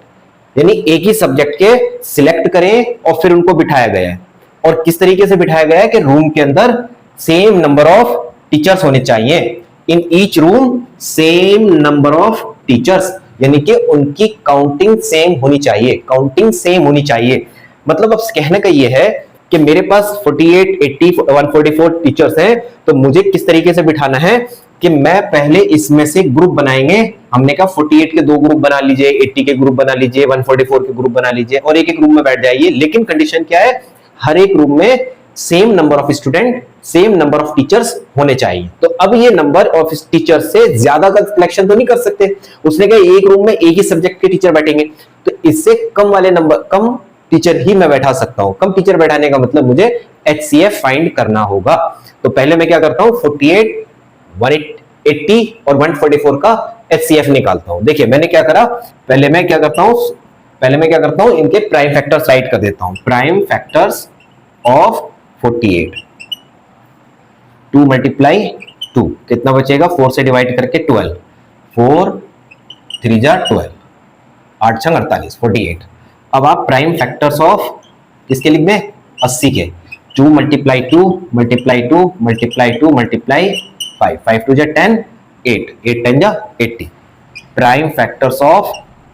यानी एक ही सब्जेक्ट के सिलेक्ट करें और फिर उनको बिठाया गया है। और किस तरीके से बिठाया गया है कि रूम के अंदर सेम नंबर ऑफ टीचर्स होने चाहिए, इन each room same number of teachers, यानी कि उनकी काउंटिंग सेम होनी चाहिए, काउंटिंग सेम होनी चाहिए। मतलब अब कहने का यह है कि मेरे पास 48, 80, 144 टीचर्स हैं, तो मुझे किस तरीके से बिठाना है कि मैं पहले इसमें से ग्रुप बनाएंगे। हमने कहा 48 के 2 ग्रुप बना लीजिए, 80 के ग्रुप बना लीजिए, 144 के ग्रुप बना लीजिए और एक एक रूम में बैठ जाइए। लेकिन कंडीशन क्या है, हर एक रूम में same number of student, same number of teachers होने चाहिए। तो अब ये नंबर ऑफ टीचर्स से ज्यादा का सिलेक्शन तो नहीं कर सकते। उसने कहा एक रूम में एक ही सब्जेक्ट के टीचर बैठेंगे, तो इससे कम वाले नंबर, कम टीचर ही मैं बैठा सकता हूं। कम टीचर बैठाने का मतलब मुझे HCF फाइंड करना होगा। तो पहले मैं क्या करता हूं, 48, 180 और 144 का HCF निकालता हूं। देखिए मैंने क्या करा, पहले मैं क्या करता हूं, इनके प्राइम फैक्टर्स राइट कर देता हूं। प्राइम फैक्टर्स ऑफ 48, 2 मल्टीप्लाई 2, कितना बचेगा, 4 से डिवाइड करके 12, 4 3 जा 12, 8 छंग 48, 48। अब आप प्राइम फैक्टर्स ऑफ किसके लिख दें, 80 के, 2 मल्टीप्लाई 2 मल्टीप्लाई 2 मल्टीप्लाई 2 मल्टीप्लाई 5, 5 2 जा 10, 8, 8 10 जा 80। प्राइम फैक्टर्स ऑफ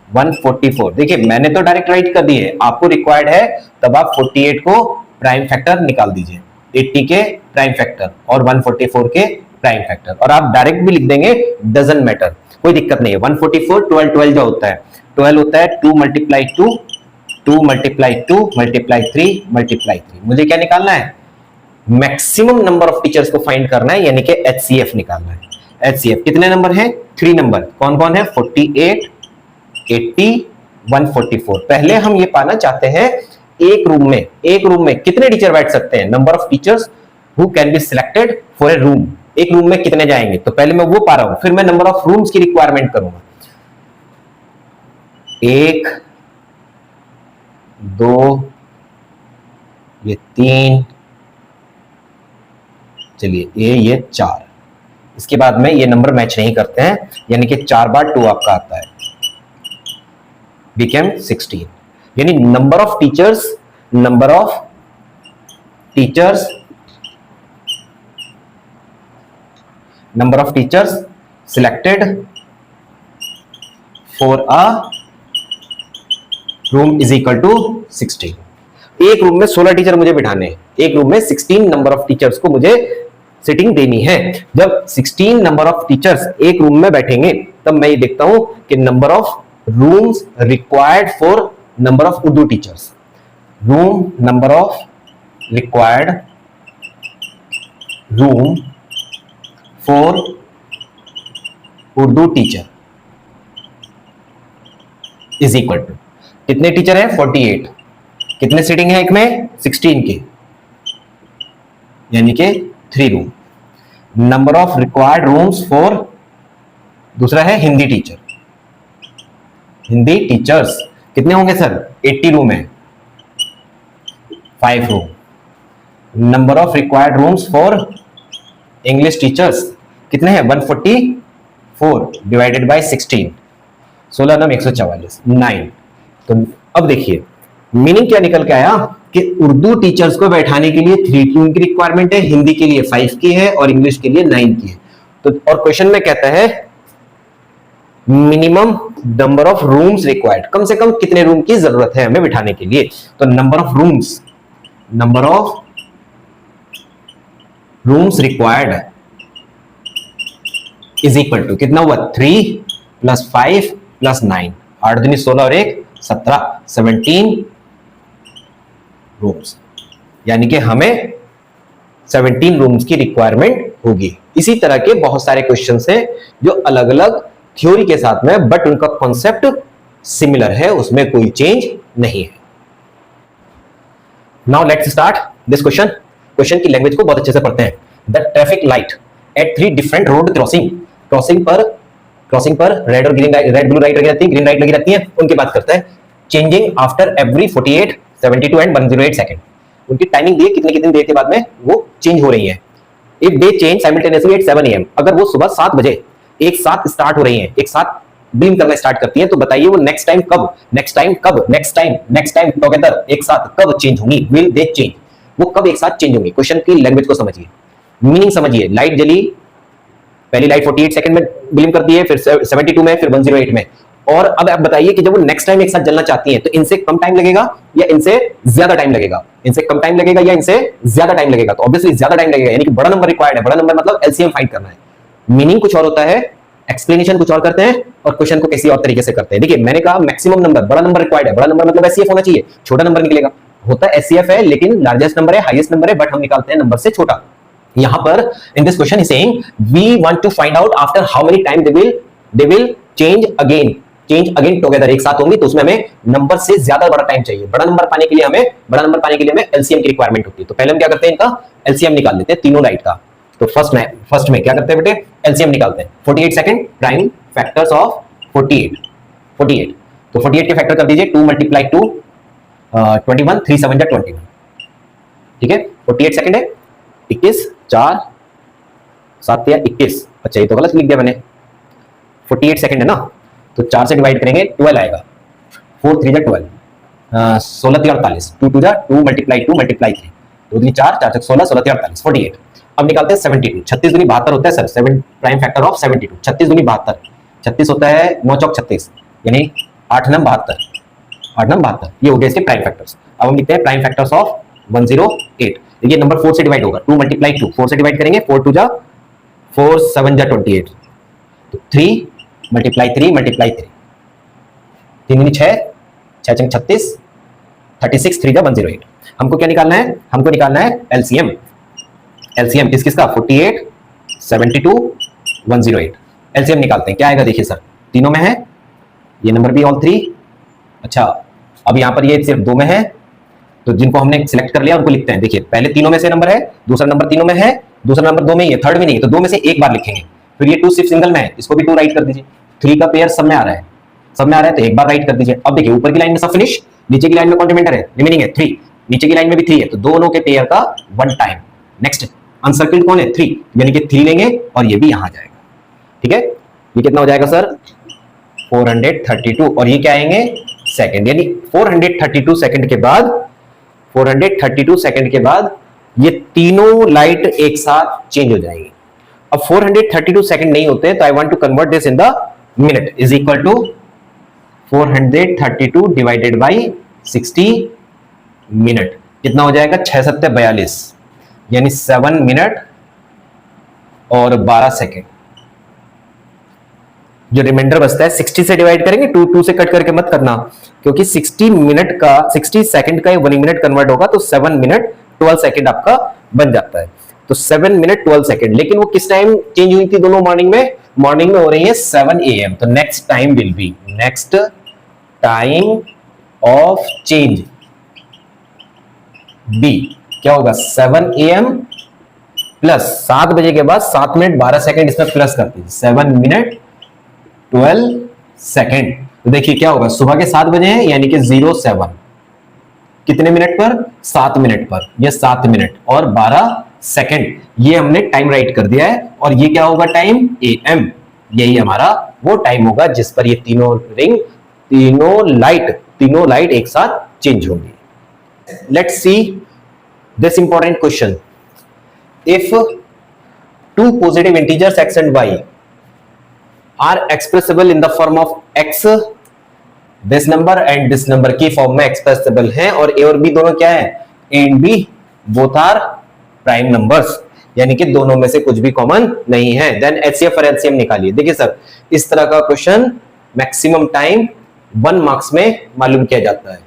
144, देखिए मैंने तो डायरेक्ट राइट कर दिए, आपको रिक्वायर्ड है तब आप 48 को प्राइम फैक्टर निकाल दीजिए, 80 के प्राइम फैक्टर और 144 के प्राइम फैक्टर, और आप डायरेक्ट भी लिख देंगे, डजंट मैटर, कोई दिक्कत नहीं है। 144 12 12 जो होता है, 12 होता है 2 मल्टीप्लाई 2 2 मल्टीप्लाई 2 मल्टीप्लाई 3 मल्टीप्लाई 3। मुझे क्या निकालना है, मैक्सिमम नंबर ऑफ टीचर्स को फाइंड करना है, यानी कि HCF निकालना है। HCF कितने नंबर हैं, 3 नंबर, कौन कौन है, 48, 80, 144। पहले हम ये पाना चाहते हैं एक रूम में कितने टीचर बैठ सकते हैं, number of teachers who can be selected for a room, एक रूम में कितने जाएंगे। तो पहले मैं वो पा रहा हूं, फिर मैं नंबर ऑफ रूम्स की रिक्वायरमेंट करूंगा, 1 2 ये 3, चलिए ये 4, इसके बाद में ये नंबर मैच नहीं करते हैं, यानी कि 4 बार 2 आपका आता है, बिकेम 16, यानी number of teachers selected for a room is equal to 16। एक रूम में 16 टीचर मुझे बिठाने हैं, एक रूम में 16 नंबर ऑफ टीचर्स को मुझे सिटिंग देनी है। जब 16 नंबर ऑफ टीचर्स एक रूम में बैठेंगे तब मैं ये देखता हूं कि number of rooms required for number of Urdu teachers, room number of required room for Urdu teacher is equal to, कितने टीचर हैं, 48, कितने सीटिंग है एक में, 16 के, यानी कि 3 room. Number of required rooms for, दूसरा है हिंदी टीचर, हिंदी टीचर्स कितने होंगे सर, 80 रूम है, 5 room. Number of required rooms for English teachers कितने हैं, 144 डिवाइडेड बाय 16, 16 9 144, 9। तो अब देखिए मीनिंग क्या निकल के आया कि उर्दू टीचर्स को बैठाने के लिए 3 रूम की रिक्वायरमेंट है, हिंदी के लिए 5 की है और इंग्लिश के लिए 9 की है। तो और क्वेश्चन में कहता है minimum number of rooms required, कम से कम कितने रूम की जरूरत है हमें बिठाने के लिए। तो number of rooms required is equal to कितना हुआ, 3 + 5 + 9, 8 दूनी 16 और 1 17, 17 रूम्स, यानी कि हमें 17 रूम्स की रिक्वायरमेंट होगी। इसी तरह के बहुत सारे क्वेश्चंस हैं जो अलग अलग थ्योरी के साथ में, बट उनका कॉन्सेप्ट सिमिलर है, उसमें कोई चेंज नहीं है। Now let's start this question. Question की लैंग्वेज को बहुत अच्छे से पढ़ते हैं। The traffic light at 3 different road crossing crossing पर रेड और ग्रीन, रेड ब्लू लाइट लगी रहती है, ग्रीन लाइट लगी रहती है, उनकी बात करता है। Changing after every 48, 72 and 108 second, उनकी टाइमिंग दी है कितने कितने देर के बाद में वो चेंज हो रही है। If they change simultaneously eight 7 AM, अगर वो सुबह 7 बजे एक साथ स्टार्ट हो रही हैं, एक साथ ब्लिंक करना स्टार्ट करती हैं, तो बताइए वो नेक्स्ट टाइम टुगेदर एक साथ कब चेंज होंगी, विल दे चेंज, वो कब एक साथ चेंज होंगी। क्वेश्चन की लैंग्वेज को समझिए, मीनिंग समझिए। लाइट जली, पहली लाइट 48 सेकंड में ब्लिंक करती है, फिर 72 में, फिर 108 में, और अब आप बताइए कि जब वो नेक्स्ट टाइम एक साथ जलना चाहती हैं तो इनसे कम टाइम लगेगा या इनसे ज्यादा टाइम लगेगा, इनसे कम टाइम लगेगा या इनसे ज्यादा टाइम लगेगा, तो ऑब्वियसली ज्यादा टाइम लगेगा, यानी कि बड़ा नंबर रिक्वायर्ड है। बड़ा नंबर मतलब एलसीएम फाइंड करना है। मीनिंग कुछ और होता है, एक्सप्लेनेशन कुछ और करते हैं, और क्वेश्चन को किसी और तरीके से करते हैं। देखिए मैंने कहा मैक्सिमम नंबर, बड़ा नंबर रिक्वायर्ड है, बड़ा नंबर मतलब एचसीएफ होना चाहिए, छोटा नंबर निकलेगा, होता है एचसीएफ है लेकिन लार्जेस्ट नंबर है, हाईएस्ट नंबर है, बट हम निकालते हैं नंबर से छोटा। यहां पर in this question is saying we want to find out after how many time they will change again together, एक साथ होंगी, तो उसमें हमें नंबर से ज्यादा बड़ा टाइम चाहिए। बड़ा नंबर पाने के लिए हमें एलसीएम की रिक्वायरमेंट होती है। तो पहले हम क्या करते हैं, इनका एलसीएम निकाल लेते हैं तीनों लाइट का। तो फर्स्ट में क्या करते हैं बेटे, एलसीएम निकालते हैं। 48 सेकंड प्राइम फैक्टर्स ऑफ 48, तो 48 के फैक्टर कर दीजिए, 2 × 2 21, 3 7 जा 21, ठीक है। 48 सेकंड है, 21 4 7 या 21, अच्छा ये तो गलत लिख दिया मैंने, 48 सेकंड है ना, तो 4 से डिवाइड करेंगे 12 आएगा, 4 3 जा 12, 16 3 48, 2 2 जा 2 × 2 × 3, 2 3 4 4 6 16 16 3 48, 48। अब निकालते हैं 72, 36 दूनी 72 होता है सर, 7 प्राइम फैक्टर ऑफ 72, 36 दूनी 72, 36 होता है 9 चौक 36, यानी 8 9 72, ये हो गया इसके प्राइम फैक्टर्स। अब हम लिखते हैं प्राइम फैक्टर्स ऑफ 108। देखिए नंबर 4 से डिवाइड होगा, 2 × 2, 4 से डिवाइड करेंगे, 4 2 जा 4 7 जा 28, तो 3 × 3 × 3, 3 6 6 36, 36 3 जा 108। हमको क्या निकालना है, हमको निकालना है एलसीएम। एलसीएम किसका, 48 72 108, एलसीएम निकालते हैं। क्या आएगा देखिए सर, तीनों में है, ये नंबर भी ऑल 3, अच्छा अब यहां पर ये सिर्फ 2 में है, तो जिनको हमने सिलेक्ट कर लिया उनको लिखते हैं। देखिए पहले तीनों में से नंबर है, दूसरा नंबर तीनों में है, दूसरा नंबर 2 में ही है, थर्ड में नहीं है, तो 2 में से एक बार लिखेंगे। फिर ये 2 सिर्फ सिंगल में है, इसको भी 2 राइट कर दीजिए। 3 का पेयर सब में आ रहा है, तो एक बार राइट कर दीजिए। अब देखिए ऊपर की लाइन में सब फिनिश, नीचे की लाइन में कॉम्प्लीमेंटर है, रिमेनिंग है 3, नीचे की लाइन में भी 3 है, तो दोनों के पेयर का 1 टाइम। नेक्स्ट अनसर्किल्ड कौन है, 3, यानी कि 3 लेंगे और ये भी यहां जाएगा, ठीक है। ये कितना हो जाएगा सर, 432, और ये क्या आएंगे सेकंड, यानी 432 सेकंड के बाद, 432 सेकंड के बाद ये तीनों लाइट एक साथ चेंज हो जाएंगी। अब 432 सेकंड नहीं होते हैं, तो I want to convert this in the minute, is equal to 432 divided by 60 minute, कितना हो जाएगा 6 7 42, यानी 7 मिनट और 12 सेकेंड। जो रिमाइंडर बचता है 60 से डिवाइड करेंगे, 2 से कट करके मत करना, क्योंकि 60 मिनट का 60 सेकंड का 1 मिनट कन्वर्ट होगा, तो 7 मिनट 12 सेकंड आपका बन जाता है। तो 7 मिनट 12 सेकंड, लेकिन वो किस टाइम चेंज हुई थी दोनों, मॉर्निंग में हो रही है 7 AM, तो next time will be, next time of change be क्या होगा, 7 AM प्लस 7 बजे के बाद 7 मिनट 12 सेकंड इसमें प्लस कर दीजिए, 7 मिनट 12 सेकंड। तो देखिए क्या होगा, सुबह के 7 बजे हैं, यानी कि 07, कितने मिनट पर, 7 मिनट पर, ये 7 मिनट और 12 सेकंड, ये हमने टाइम राइट कर दिया है। और ये क्या होगा टाइम, AM, यही हमारा वो टाइम होगा जिस पर ये तीनों रिंग, तीनों लाइट एक साथ चेंज होंगी। Let's see this important question, if 2 positive integers x and y are expressible in the form of x, this number and this number की फॉर्म में एक्सप्रेसिबल हैं, और a और b दोनों क्या है, a and b both are prime numbers, यानी कि दोनों में से कुछ भी कॉमन नहीं है, देन HCF और LCM निकालिए। देखिए सर, इस तरह का क्वेश्चन मैक्सिमम टाइम 1 मार्क्स में मालूम किया जाता है,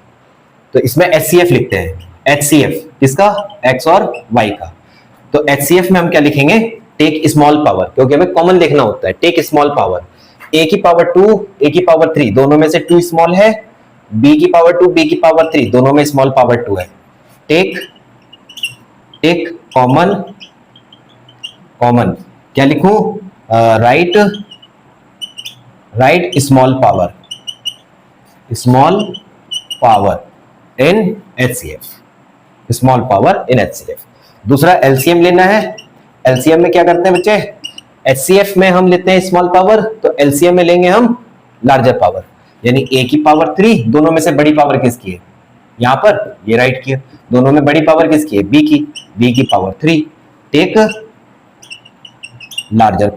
तो इसमें HCF लिखते हैं। HCF किसका, x और y का। तो HCF में हम क्या लिखेंगे, टेक स्मॉल पावर, क्योंकि हमें कॉमन देखना होता है, टेक स्मॉल पावर, a की पावर 2, a की पावर 3, दोनों में से 2 स्मॉल है, b की पावर 2, b की पावर 3, दोनों में स्मॉल पावर 2 है। टेक कॉमन, क्या लिखूं, right small power in HCF, small power in HCF। दूसरा एलसीएम लेना है। एलसीएम में क्या करते हैं बच्चे, HCF में हम लेते हैं स्मॉल पावर, तो एलसीएम में लेंगे हम लार्जर पावर, यानी A की पावर 3, दोनों में से बड़ी पावर किसकी है, यहां पर ये राइट की है, दोनों में बड़ी पावर किसकी है, B की power 3, take larger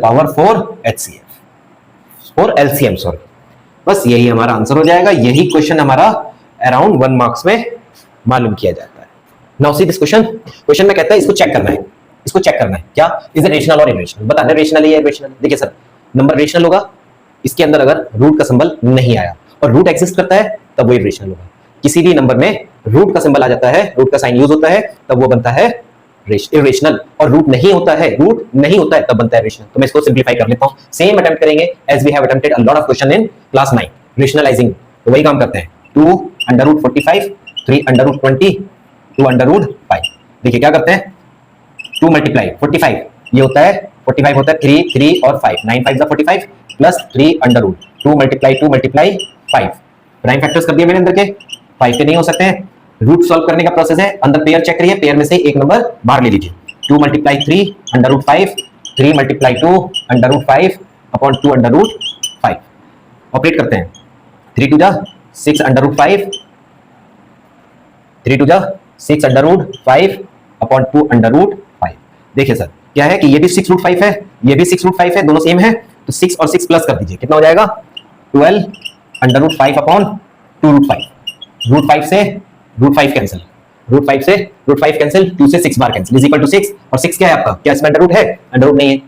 power for HCF, for LCM sorry. बस यही हमारा आंसर हो जाएगा। यही क्वेश्चन हमारा अराउंड 1 मार्क्स में मालूम किया जाता है। नाउ सी दिस क्वेश्चन में कहता है इसको चेक करना है क्या, इज इट रेशनल और इरेशनल, बताना रेशनल है या इरेशनल। देखिए सर, नंबर रेशनल होगा इसके अंदर अगर रूट का सिंबल नहीं आया और रूट एग्जिस्ट करता है तब वो इरेशनल होगा। किसी भी नंबर में रूट का सिंबल आ जाता है, रूट का साइन यूज होता है, तब वो बनता है इरेशनल, और रूट नहीं होता है तब बनता है रेशनल। तो मैं इसको सिंपलीफाई कर लेता हूं, सेम अटेम्प्ट करेंगे as we have attempted a lot of question in class 9 rationalising. तो वही काम करते हैं, 2 under root 45, 3 under root 20, 2 under root 5। देखिए क्या करते हैं, 2 मल्टीप्लाई 45, ये होता है 45 होता है 3 और 5, 9 5 45 plus 3 under root, 2 multiply 5। Prime factors कर दिए मैंने अंदर के, 5 के नहीं हो सकते हैं। रूट सॉल्व करने का प्रोसेस है, अंदर पेयर चेक करिए, पेयर में से एक नंबर बाहर ले लीजिए। 2 multiply 3 under root 5, 3 multiply 2 under root 5 upon 2 under root 5। Operate करते हैं, 3 टू जा 6 अंडर रूट 5, 3 टू जा 6 under root 5 upon 2 under root 5। देखिए सर क्या है कि ये भी 6 रूट 5 है, ये भी 6 रूट 5 है, दोनों सेम है, तो 6 और 6 प्लस कर दीजिए, कितना हो जाएगा 12 under root 5 upon 2 root 5। Root 5 से रूट 5 कैंसिल, रूट 5 से रूट 5 कैंसिल, 2 से 6 बार कैंसिल, इज इक्वल टू 6। और 6 क्या है आपका, क्या इसमें अंडर रूट है, अंडर रूट नहीं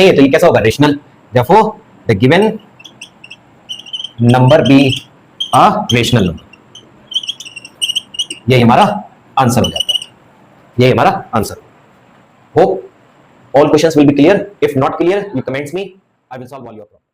है, तो ये कैसा होगा rational. Therefore the given number B a rational number. यही हमारा आंसर हो जाता है, यही हमारा answer. Hope all questions will be clear. If not clear, you comments me. I will solve all your problems.